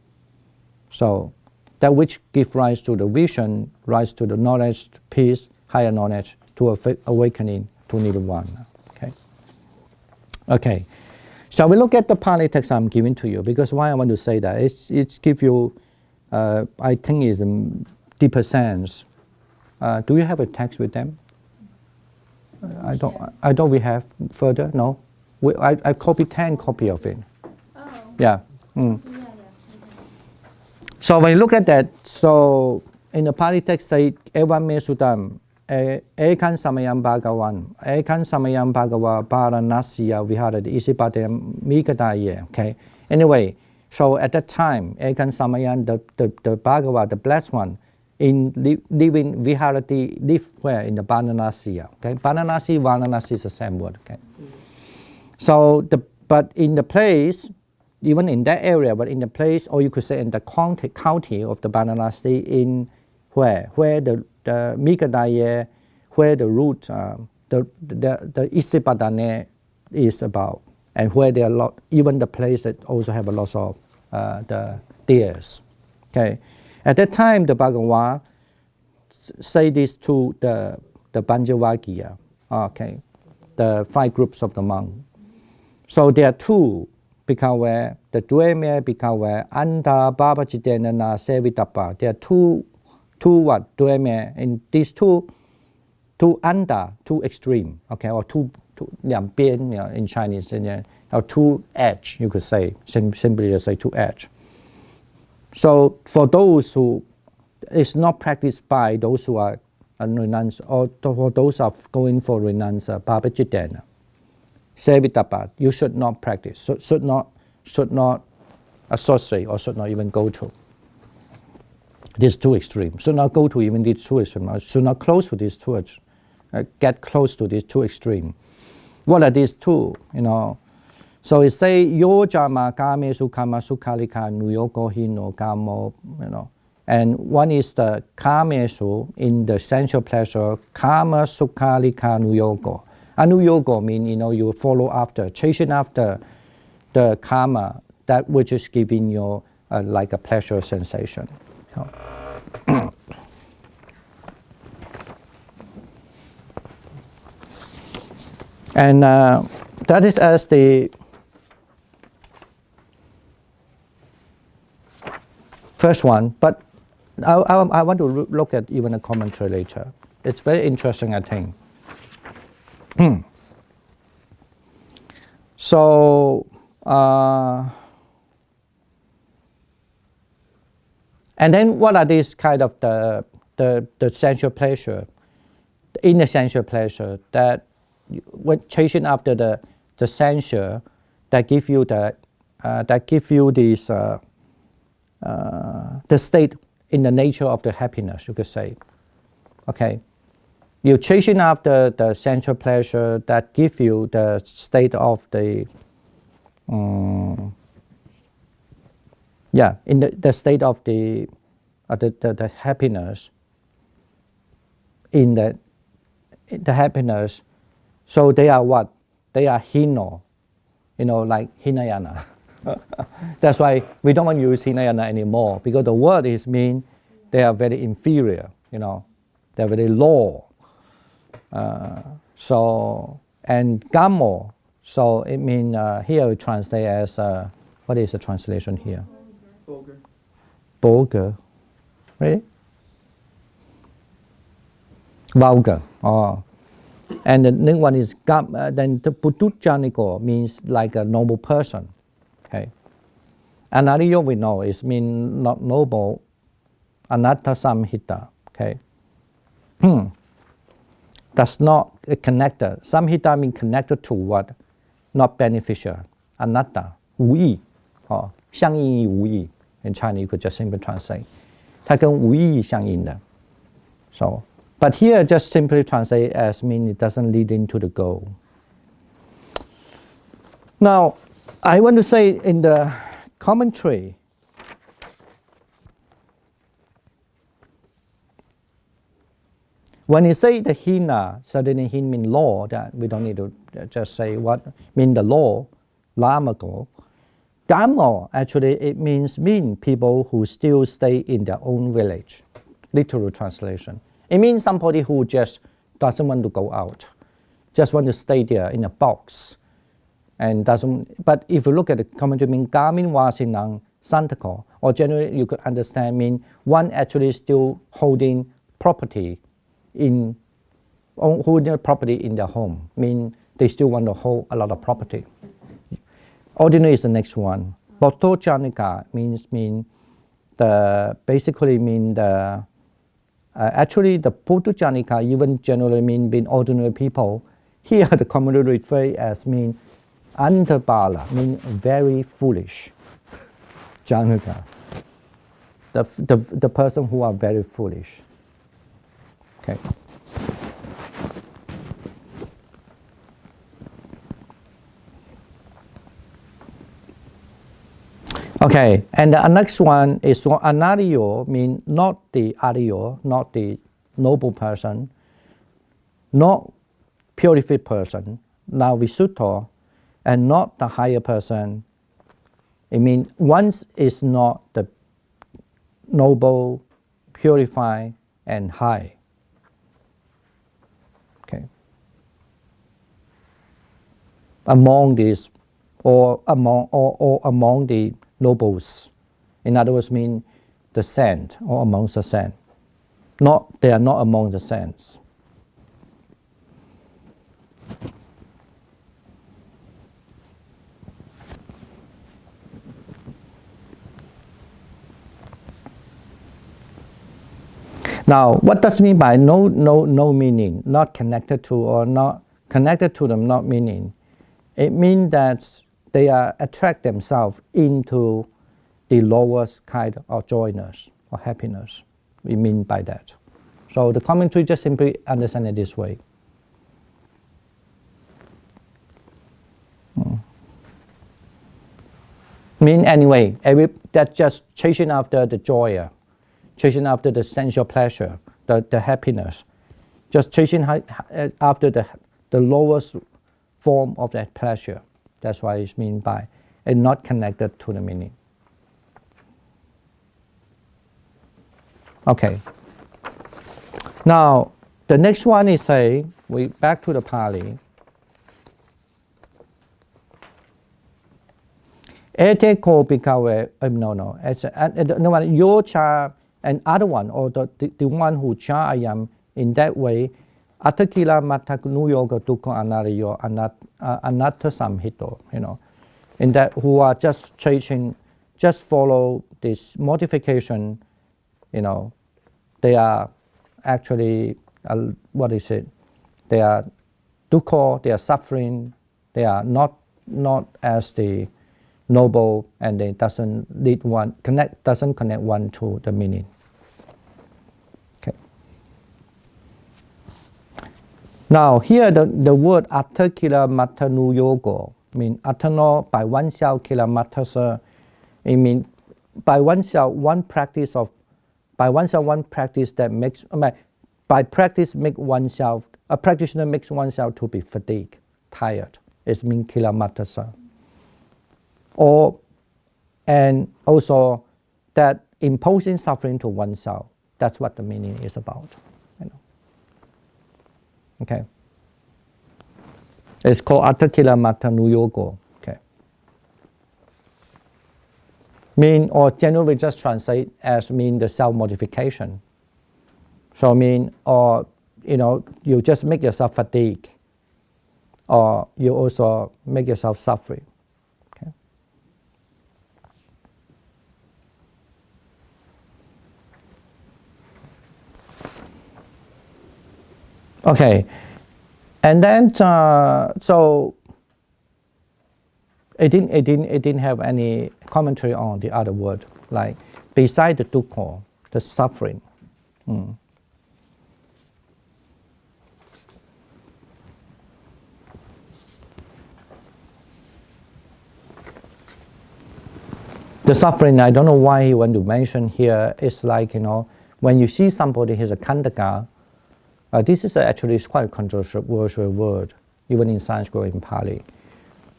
Speaker 1: So that which gives rise to the vision, rise to the knowledge, peace, higher knowledge, to awakening to Nirvana. Okay. Shall we look at the Pali text I'm giving to you? Because why I want to say that, it's give you, I think is a deeper sense. Do you have a text with them? I don't we have further, no? I copied 10 copies of it.
Speaker 4: Oh.
Speaker 1: Yeah.
Speaker 4: Yeah.
Speaker 1: So when you look at that, so in the Pali text say, Evam me sudam, ekan samayam bhagavan, ekan samayam bhagava paranasya viharati isipatem mikadaye. Okay. Anyway, so at that time, ekan samayam, the Bhagava, the blessed one, in living viharati, live where? In the Varanasi. Okay, Varanasi is the same word. Okay, so but in the place, even in that area, but in the place, or you could say in the county of the Varanasi, in where the Mikadaye, where the root, the Isipadane is about, and where there are lot, even the place that also have a lot of the deers. Okay. At that time, the Bhagavan say this to the Panjavagya, okay, the 5 groups of the monks. So there are 2 bhikkhave, the Dveme bhikkhave, Anta Babachitena na Sevitapa. There are 2 what? Dveme, in these 2 Anta, 2 extreme, okay, or 2 bian in Chinese, or 2 edge, you could say, simply just say 2 edge. So for those who, it's not practiced by those who are renounced, or for those who are going for renounce, Babachitena, Sevitapa, you should not practice, should not associate, or should not even go to these 2 extremes. Should not go to even these 2 extremes. Should not close to these 2, get close to these 2 extremes. What are these 2? So it say yo jama kame sukama sukhalika nuyoko hino kamo, and one is the kamesu in the sensual pleasure, kama sukhalika nuyoko. Anuyogo mean you follow after, chasing after the karma, that which is giving you like a pleasure sensation. And that is as the first one, but I want to look at even a commentary later. It's very interesting, I think. So, and then what are these kind of the sensual pleasure, the inner sensual pleasure that when chasing after the sensual that give you this the state in the nature of the happiness, you could say. Okay, you're chasing after the sensual pleasure that give you the state of the in the state of the happiness in the happiness. So they are what? They are hino, like Hinayana. That's why we don't want to use Hinayana anymore, because the word mean they are very inferior, they're very low. So, and Gammo, so it means here we translate as, what is the translation here?
Speaker 3: Vulgar.
Speaker 1: Vulgar. Really? Vulgar. Oh. And the next one is then the Putujaniko means like a noble person. Okay. Anariyo we know is mean not noble. Anatta samhita. Okay. That's not connected. Samhita means connected to what? Not beneficial. Anatta. 无益. Oh, 相应于无益. In Chinese, you could just simply translate. 它跟无益相应的. So, but here just simply translate as mean it doesn't lead into the goal. Now, I want to say in the commentary, when you say the hina, suddenly hin means law, that we don't need to just say what mean the law, lamako. Gammo, actually, it means people who still stay in their own village. Literal translation. It means somebody who just doesn't want to go out, just want to stay there in a box, and doesn't. But if you look at the commentary, mean gamin wasinang santako, or generally you could understand mean one actually still holding property in their home. Mean they still want to hold a lot of property. Ordinary is the next one. Botojanika mean the basically mean the actually the Putujanika even generally mean being ordinary people. Here the commonly referred as mean Antarbala, mean very foolish. Janika. The person who are very foolish. Okay. Okay, and the next one is Anariyo, mean not the Ariyo, not the noble person, not purified person, now Visuddha, and not the higher person. It means once is not the noble, purified, and high. Okay. Among these, or among the nobles, in other words, mean the saint or amongst the saint. They are not among the saints. Now, what does it mean by no meaning, not connected to, or not connected to them, not meaning? It means that they attract themselves into the lowest kind of joyness or happiness. We mean by that. So the commentary just simply understand it this way. Mean anyway, that's just chasing after the joy, chasing after the sensual pleasure, the happiness, just chasing after the lowest form of that pleasure. That's why it's mean by, and not connected to the meaning. Okay. Now, the next one is we back to the Pali. Ete ko bikawe, no. Yocha and other one, or the one who cha ayam in that way, atakila matak nuyoga dukkha anariyo anatta samhito, in that who are just chasing, just follow this modification, they are actually, what is it? They are dukkha, they are suffering, they are not as the noble, and they doesn't connect one to the meaning. Okay. Now here the word atta kila matta nu yogo mean atano by oneself kila mattasa. It means by oneself one practice that makes by practice make oneself, a practitioner makes oneself to be fatigued, tired. It means kila mattasa. And also that imposing suffering to oneself. That's what the meaning is about. Okay. It's called atakila mata nuyogo. Okay. Mean, or generally just translate as mean the self-modification. So mean, or you just make yourself fatigued, or you also make yourself suffering. Okay, and then so it didn't have any commentary on the other word, like beside the dukkha, the suffering. The suffering, I don't know why he want to mention here. It's like when you see somebody who's a khandaka. This is actually quite a controversial word, even in Sanskrit, in Pali.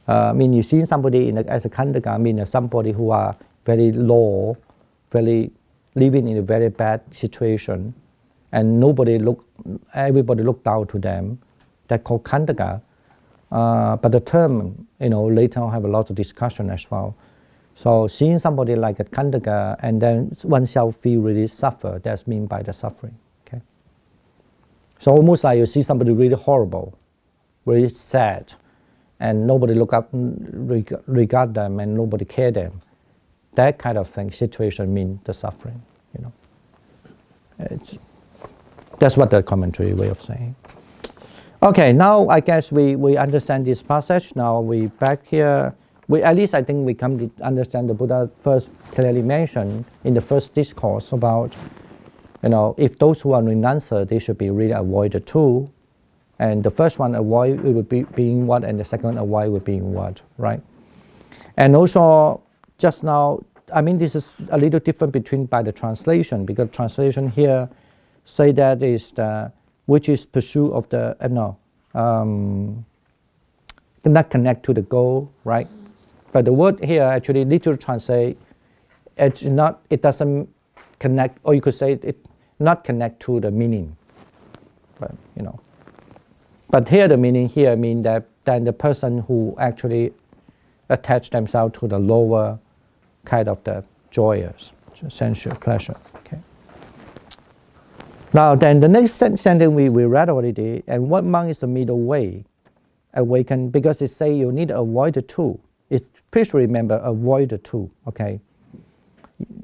Speaker 1: You see somebody as a khandaka, somebody who are very low, very living in a very bad situation, and everybody look down to them. They're called khandaka. But the term, later on have a lot of discussion as well. So seeing somebody like a khandaka and then oneself feel really suffer, that's meant by the suffering. So almost like you see somebody really horrible, really sad, and nobody look up, regard them, and nobody care them. That kind of thing, situation means the suffering. That's what the commentary way of saying. Okay, now I guess we understand this passage. Now we back here. At least I think we come to understand the Buddha first clearly mentioned in the first discourse about. If those who are renouncers, they should be really avoid the two. And the first one, avoid, it would be being what, and the second, avoid would be what, right? And also, just now, this is a little different by the translation, because translation here say that is which is pursuit of the, not connect to the goal, right? But the word here actually literally translate, it doesn't connect, or you could say it not connect to the meaning, but But here the meaning here means that then the person who actually attach themselves to the lower kind of the joyous, sensual pleasure. Okay. Now then the next sentence we read already, and what monk is the middle way? Awaken, because it say you need to avoid the two. Please remember, avoid the two. Okay.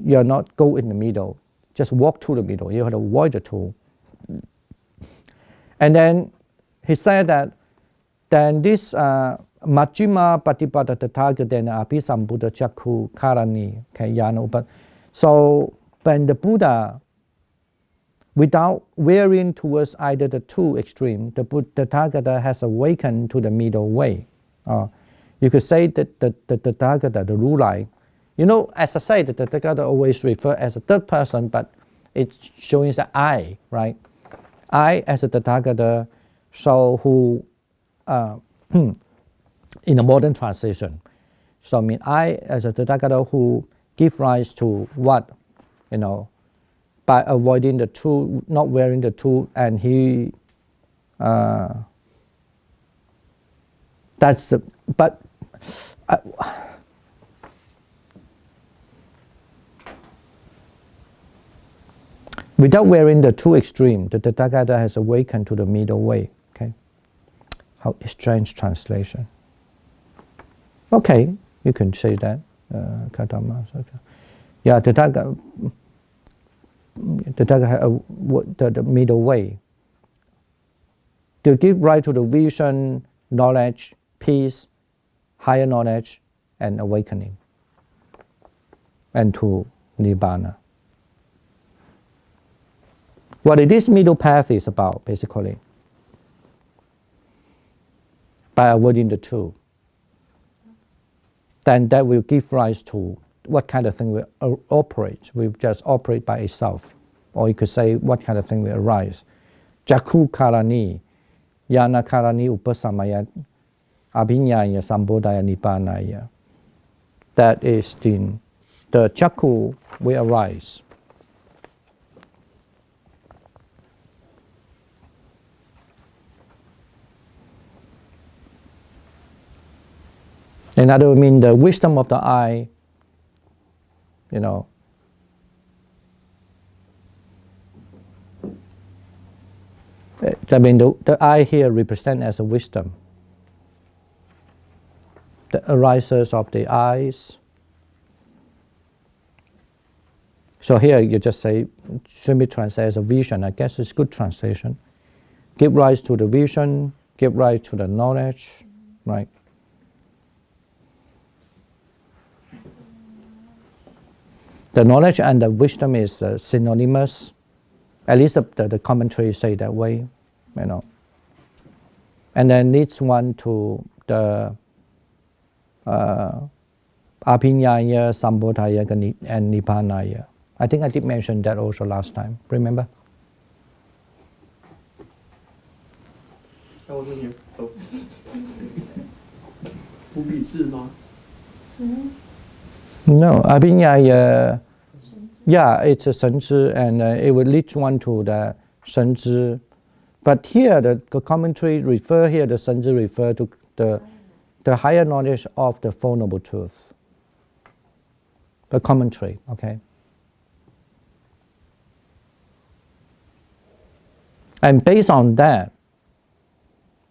Speaker 1: You're not go in the middle. Just walk to the middle. You have to avoid the two. And then he said that then this Majjhima Patipada Tathagata Apisambuddha Chakku Karani Kayana. But so when the Buddha, without veering towards either the two extreme, the Tathagata has awakened to the middle way. You could say that the Tathagata, the ruler. As I say, the Tathagata always refer as a third person, but it's showing the I, right? I as a Tathagata, so who, in a modern translation, so I as a Tathagata who give rise to what, by avoiding the two, not wearing the two, and he, that's the, but, without wearing the two extreme, the Tathagata has awakened to the middle way. Okay, how strange translation. Okay, you can say that. Katama. Yeah, the Tathagata, the middle way. To give rise to the vision, knowledge, peace, higher knowledge, and awakening, and to Nibbana. What it is middle path is about, basically, by avoiding the two, then that will give rise to what kind of thing will operate. We just operate by itself. Or you could say what kind of thing will arise. Jakku karani, yana karani upasamaya, abhinyaya sambodhaya nibbanaya. That is the jakku will arise. In other words, the wisdom of the eye, I mean, the eye here represents as a wisdom. The arises of the eyes. So here you just say, simply translate as a vision. I guess it's good translation. Give rise to the vision, give rise to the knowledge, right? The knowledge and the wisdom is synonymous. At least the commentaries say that way, And then leads one to the Abhinyaya, Sambodhaya, and Nibbanaya. I think I did mention that also last time. Remember?
Speaker 3: I wasn't here, so.
Speaker 5: 无比智吗？
Speaker 1: No, Abhinyaya, yeah, it's a Senzhi, and it will lead one to the Senzhi. But here, the commentary refer here, the Senzhi refer to the higher knowledge of the Four Noble Truths. The commentary, okay? And based on that,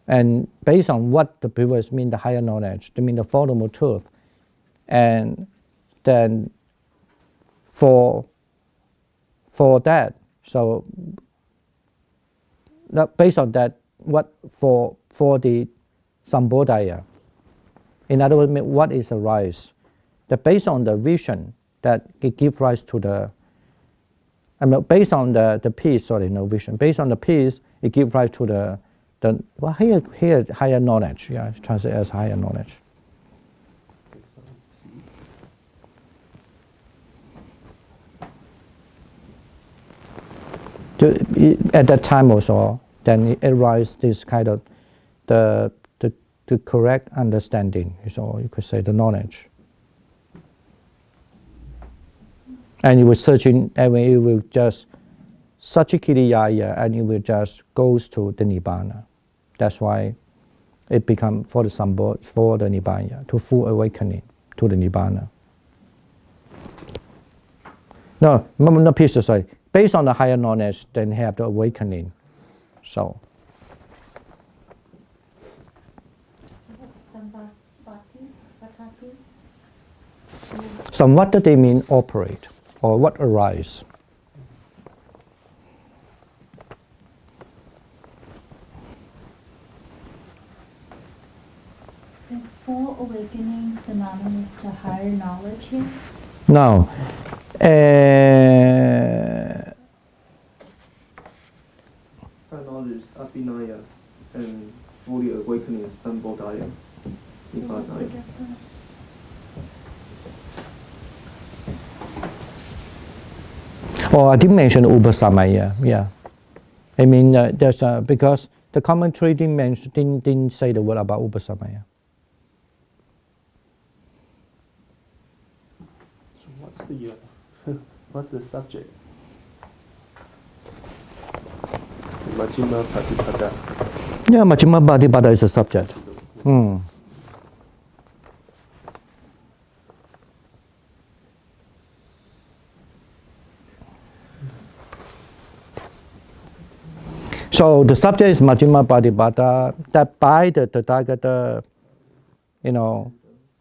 Speaker 1: and based on what the previous mean, the higher knowledge, they mean the Four Noble Truths, and then for that, so based on that, what for the Sambodhaya, in other words, what is a rise? That based on the vision that it gives rise to the, based on the peace, sorry, no vision. Based on the peace, it gives rise to the well, here higher knowledge. Yeah, translate as higher knowledge. At that time also, then it arises this kind of the correct understanding. So you could say the knowledge. And you will searching, and you will just Satchikiriyaya, and you will just goes to the Nibbana. That's why it becomes for the Nibbana, to full awakening to the Nibbana. No, not peace, sorry. Based on the higher knowledge, then have the awakening. So. What do they mean operate, or what arise?
Speaker 4: Is full awakening synonymous to higher knowledge here?
Speaker 1: No.
Speaker 3: Higher knowledge is Abhinaya, and fully awakening is Sambodhaya.
Speaker 4: What's the difference?
Speaker 1: Oh, I didn't mention Upasamaya. Yeah, I mean there's because the commentary didn't say the word about Upasamaya.
Speaker 3: So what's the subject? Majjhima Patipada.
Speaker 1: Yeah, Majjhima Patipada is a subject. So the subject is Majjhima Patipata, that by the Tathagata,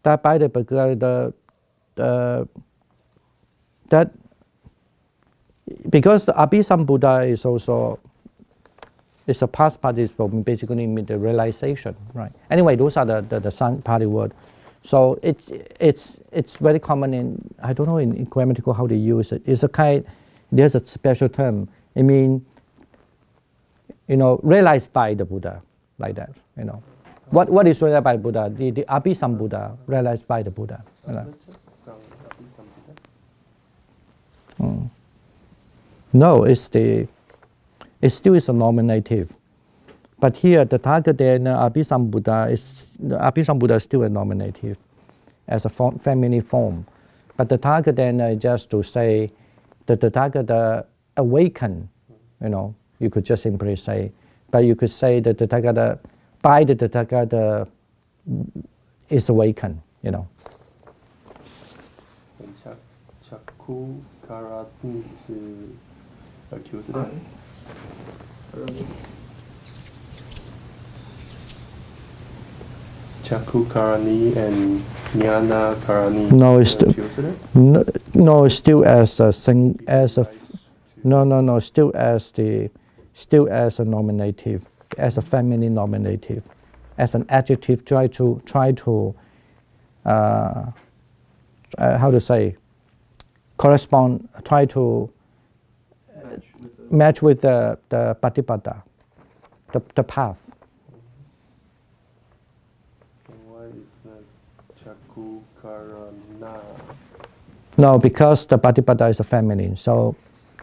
Speaker 1: that by the Tathagata, that because the Abhisambhuddha is also it's a past participle, basically mean the realization, right? Anyway, those are the Pali word. So it's very common in, I don't know in grammatical how they use it. It's a kind, there's a special term. I mean, realized by the Buddha, like that. What is realized by Buddha? The Abhisambhuddha, realized by the Buddha. No, it still is a nominative. But here, the Tathagata Abhisambhuddha is still a nominative as a feminine form. But the Tathagata is just to say that the Tathagata awaken, you could just simply say. But you could say that the Tathagata, by the Tathagata is awakened,
Speaker 8: Chakku Karani 是 accused. Chakku Karani and Jnana Karani.
Speaker 1: No, it's still no, still as a still as a nominative, as a feminine nominative, as an adjective. Try to how to say, correspond. Try to match with the Patipada, the path.
Speaker 8: Why is that Chakku Karana?
Speaker 1: No, because the Patipada is a feminine, so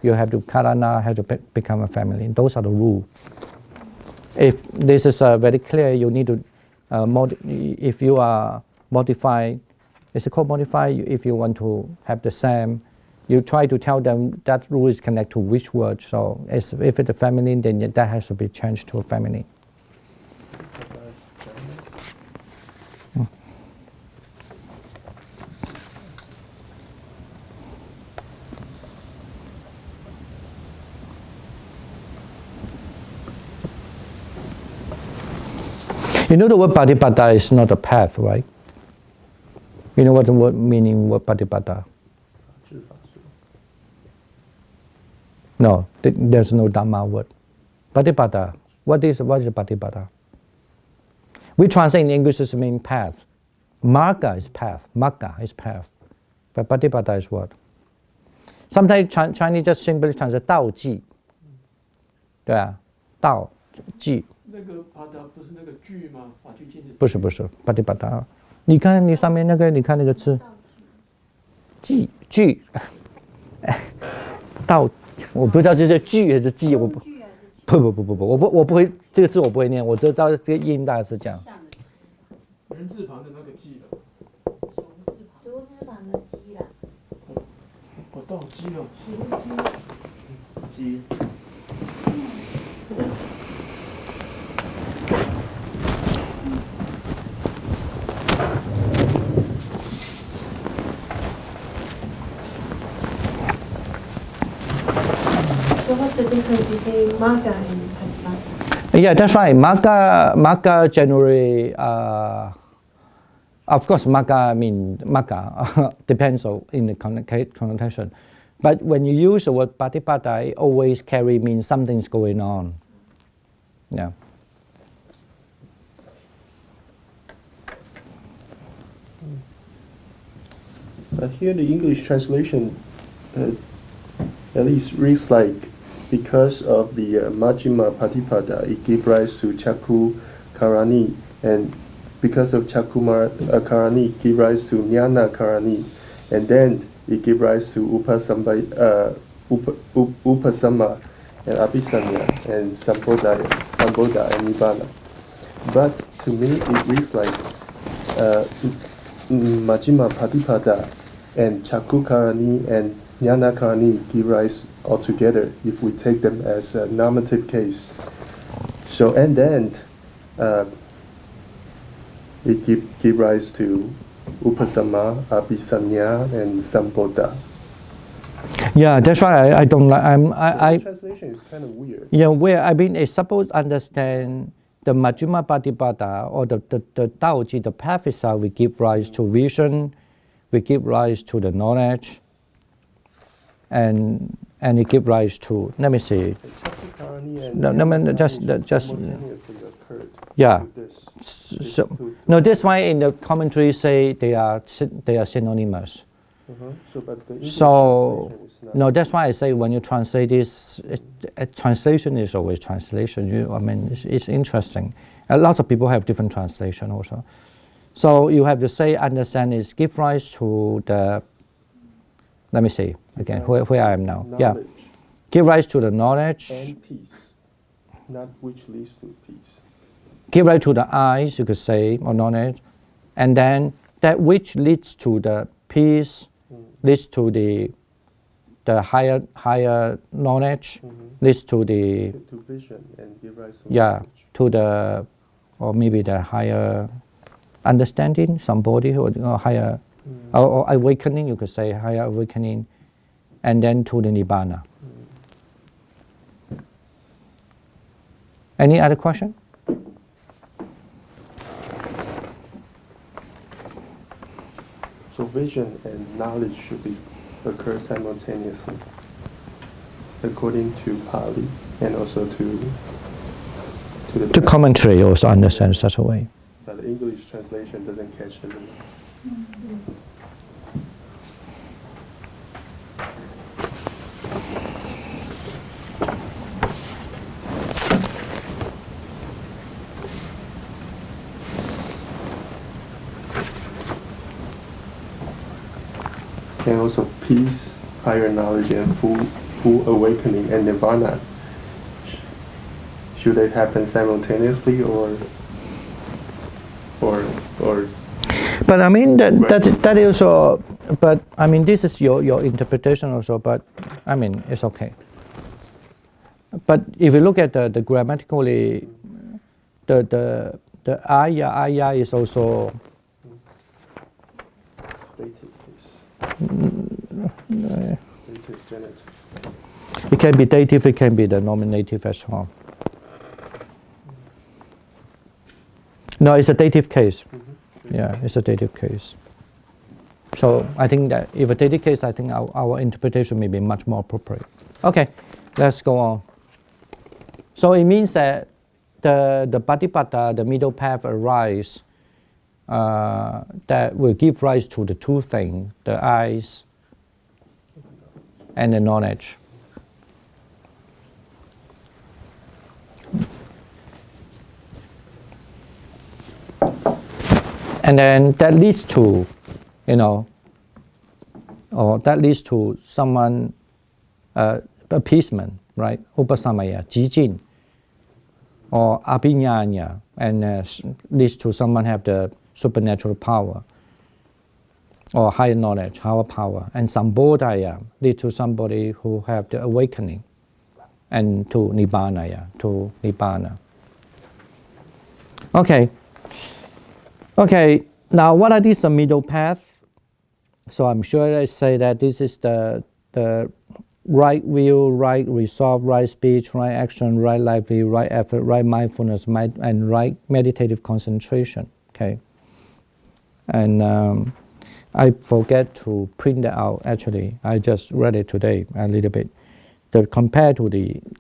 Speaker 1: you have to Karana have to become a feminine. Those are the rules. If this is very clear, you need to if you are modified. Is it called modify? If you want to have the same, you try to tell them that rule is connected to which word. So if it's a feminine, then that has to be changed to a feminine. You know the word Patipada is not a path, right? You know what the word meaning word Patipada? No, there's no Dhamma word. Patipada. What is Patipada? We translate in English as mean path. Marga is path. Magga is path. But Patipada is what? Sometimes Chinese just simply translate 道纪. 对啊，道纪。
Speaker 5: 那个 pada 不是那个句吗？法句经的。
Speaker 1: 不是 Patipada。你看你上面那个，你看那个字，句，道，我不知道这是句还是记，我不，我不会这个字我不会念，我只知道这个音大概是这样。
Speaker 5: 人字旁的那个记了。
Speaker 6: 竹字旁的鸡啦。
Speaker 5: 我到鸡了。
Speaker 3: 鸡。
Speaker 6: So what's the difference between Magga and Patipada?
Speaker 1: Yeah, that's right. Magga generally, of course, Magga depends on in the connotation. But when you use the word Patipada, it always means something's going on. Yeah.
Speaker 8: But here the English translation at least reads like, because of the Majjhima Patipada, it gave rise to Chakku Karani, and because of Chakku Karani, it gave rise to Jnana Karani, and then it gave rise to Upasama and Abhisanya and Sambodha and Nibbana. But to me, it reads like Majjhima Patipada and Chakku Karani and Jnana Karani give rise altogether if we take them as a normative case. So, and then it give rise to Upasama, Abhisanya, and Sambodha.
Speaker 1: Yeah, that's why I don't like.
Speaker 8: The translation is kind of weird.
Speaker 1: Yeah, where I mean, it's supposed to understand the Majjhima Patipada or the Taoji, the path itself, we give rise to vision, we give rise to the knowledge, and it give rise to. Let me see. Just. Yeah. No, that's why in the commentary say they are synonymous. So no, that's why I say when you translate this, translation is always translation. I mean, it's interesting. Lots of people have different translation also. So you have to say understand is give rise to the. Let me see again where I am now.
Speaker 8: Knowledge.
Speaker 1: Yeah, give rise to the knowledge.
Speaker 8: And peace, not which leads to peace.
Speaker 1: Give rise to the eyes, you could say, or knowledge, and then that which leads to the peace, leads to the higher knowledge, leads to the
Speaker 8: to vision and give rise to
Speaker 1: knowledge. To the or maybe the higher understanding, somebody or higher or awakening, you could say higher awakening, and then to the nibbana. Any other question?
Speaker 8: So vision and knowledge should occur simultaneously, according to Pali, and also to the
Speaker 1: commentary also understands such a way.
Speaker 8: But the English translation doesn't catch it. And also peace, higher knowledge, and full awakening and nirvana. Should they happen simultaneously or?
Speaker 1: But I mean that is also. But I mean this is your interpretation also. But I mean it's okay. But if you look at the grammatically, the ayah is also. It can be dative, it can be the nominative as well. No, it's a dative case. Yeah, it's a dative case. So I think that if a dative case, I think our interpretation may be much more appropriate. Okay, let's go on. So it means that the Patipada, the middle path arise, that will give rise to the two things, the eyes and the knowledge. And then that leads to, or that leads to someone appeasement, right? Upasamaya, jijin, or abhiññāña, and leads to someone have the supernatural power, or higher knowledge, higher power, and sambodhaya lead to somebody who have the awakening, and to nibbana, to nibbana. Okay, now what are these middle paths? So I'm sure I say that this is the right will, right resolve, right speech, right action, right livelihood, right effort, right mindfulness, and right meditative concentration. Okay, and I forget to print that out. Actually, I just read it today a little bit. Compared to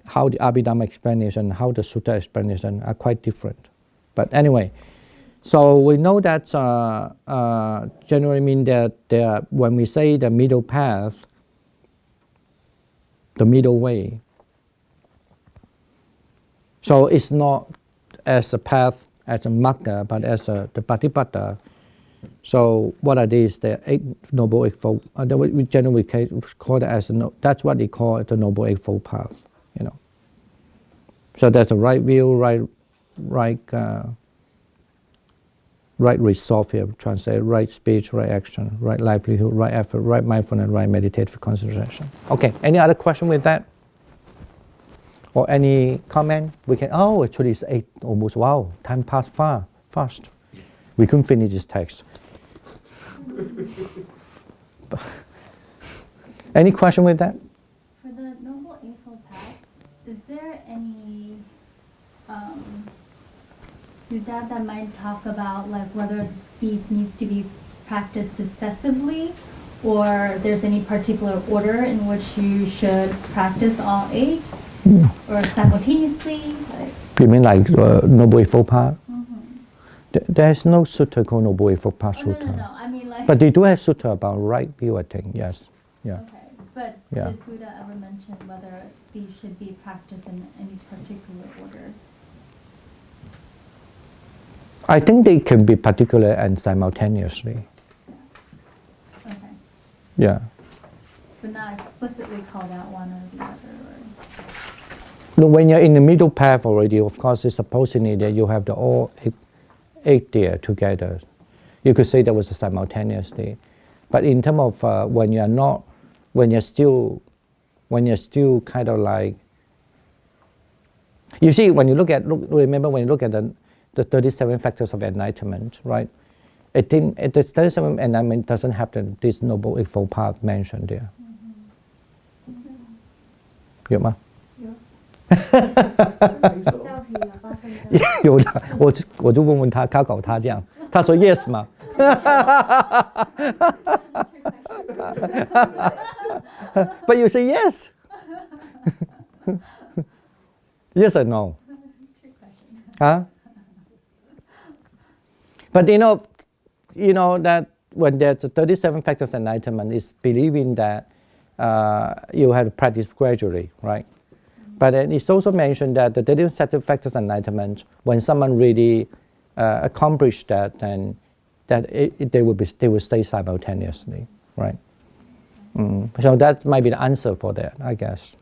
Speaker 1: how the Abhidhamma explanation, how the Sutta explanation are quite different. But anyway. So we know that generally mean that when we say the middle path, the middle way, so it's not as a path, as a magga, but as the Patipada. So what are these? The eight noble eightfold. We generally call it as that's what they call the noble eightfold path. So there's a right view, right resolve here, translate right speech, right action, right livelihood, right effort, right mindfulness, right meditative concentration. Okay, any other question with that? Or any comment? We can, actually it's 8 almost, wow, time passed fast. We couldn't finish this text. Any question with that?
Speaker 4: For the Noble Eightfold Path, is there any sutta that might talk about like whether these needs to be practiced successively, or there's any particular order in which you should practice all 8, or simultaneously? Like,
Speaker 1: You mean like Noble Eightfold Path? There's no sutta called Noble Eightfold Path
Speaker 4: oh,
Speaker 1: Sutta.
Speaker 4: no. I mean like.
Speaker 1: But they do have sutta about right view, I think, yes. Yeah.
Speaker 4: Okay, but
Speaker 1: Yeah.
Speaker 4: did Buddha ever mention whether these should be practiced in any particular order?
Speaker 1: I think they can be particular and simultaneously.
Speaker 4: Okay,
Speaker 1: Yeah.
Speaker 4: but not explicitly called out one or the other, or?
Speaker 1: No, when you're in the middle path already, of course, it's supposedly that you have the all 8 there together. You could say that was simultaneously. But in terms of when you're still kind of like, you see, when you remember when you look at the 37 factors of enlightenment, right? The 37 enlightenment doesn't have this Noble Eightfold Path mentioned there. 有吗？
Speaker 6: 照片有发生的。
Speaker 1: 有的，我就问他，考考他这样，他说 yes 嘛。But you say yes. Yes or no? Huh? But you know that when there's 37 factors of enlightenment, is believing that you have to practice gradually, right? But it's also mentioned that the 37 factors of enlightenment, when someone really accomplished that, then they will stay simultaneously, right? So that might be the answer for that, I guess.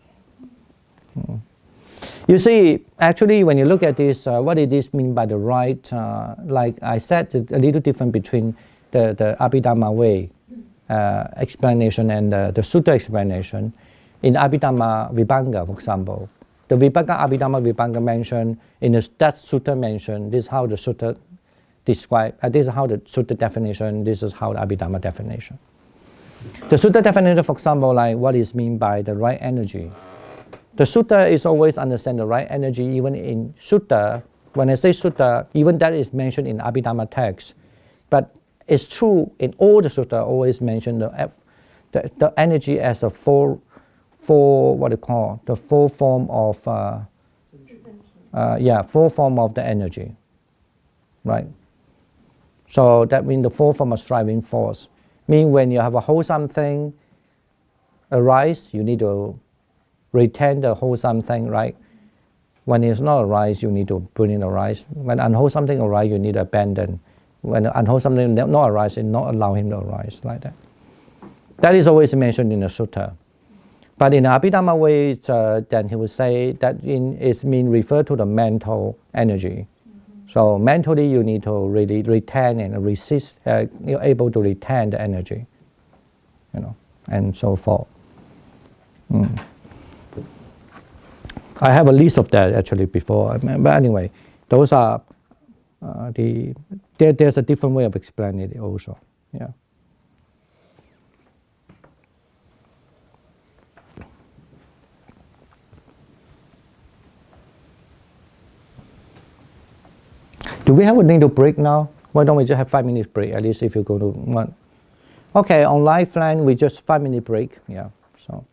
Speaker 1: You see, actually, when you look at this, what did this mean by the right? Like I said, it's a little different between the Abhidhamma way explanation and the Sutta explanation. In Abhidhamma Vibhanga, for example, the Abhidhamma Vibhanga mentioned, that Sutta mentioned, this is how the Sutta describe, this is how the Sutta definition, this is how the Abhidhamma definition. The Sutta definition, for example, like what is meant by the right energy. The Sutta is always understand the right energy, even in Sutta. When I say Sutta, even that is mentioned in Abhidhamma text. But it's true in all the Sutta, always mention the energy as a four form of four form of the energy, right? So that means the four form of striving force. Mean when you have a wholesome thing arise, you need to retain the wholesome thing, right? When it's not arise, you need to bring in arise. When unwholesome thing arise, you need to abandon. When unwholesome thing not arise, you not allow him to arise, like that. That is always mentioned in the Sutta. But in the Abhidhamma way, then he would say that it's mean refer to the mental energy. So mentally, you need to really retain and resist. You're able to retain the energy, and so forth. I have a list of that actually before, but anyway, those are there's a different way of explaining it also. Yeah. Do we have a need to break now? Why don't we just have 5 minutes break, at least if you go to one? Okay, on live line, we just 5 minute break, yeah, so.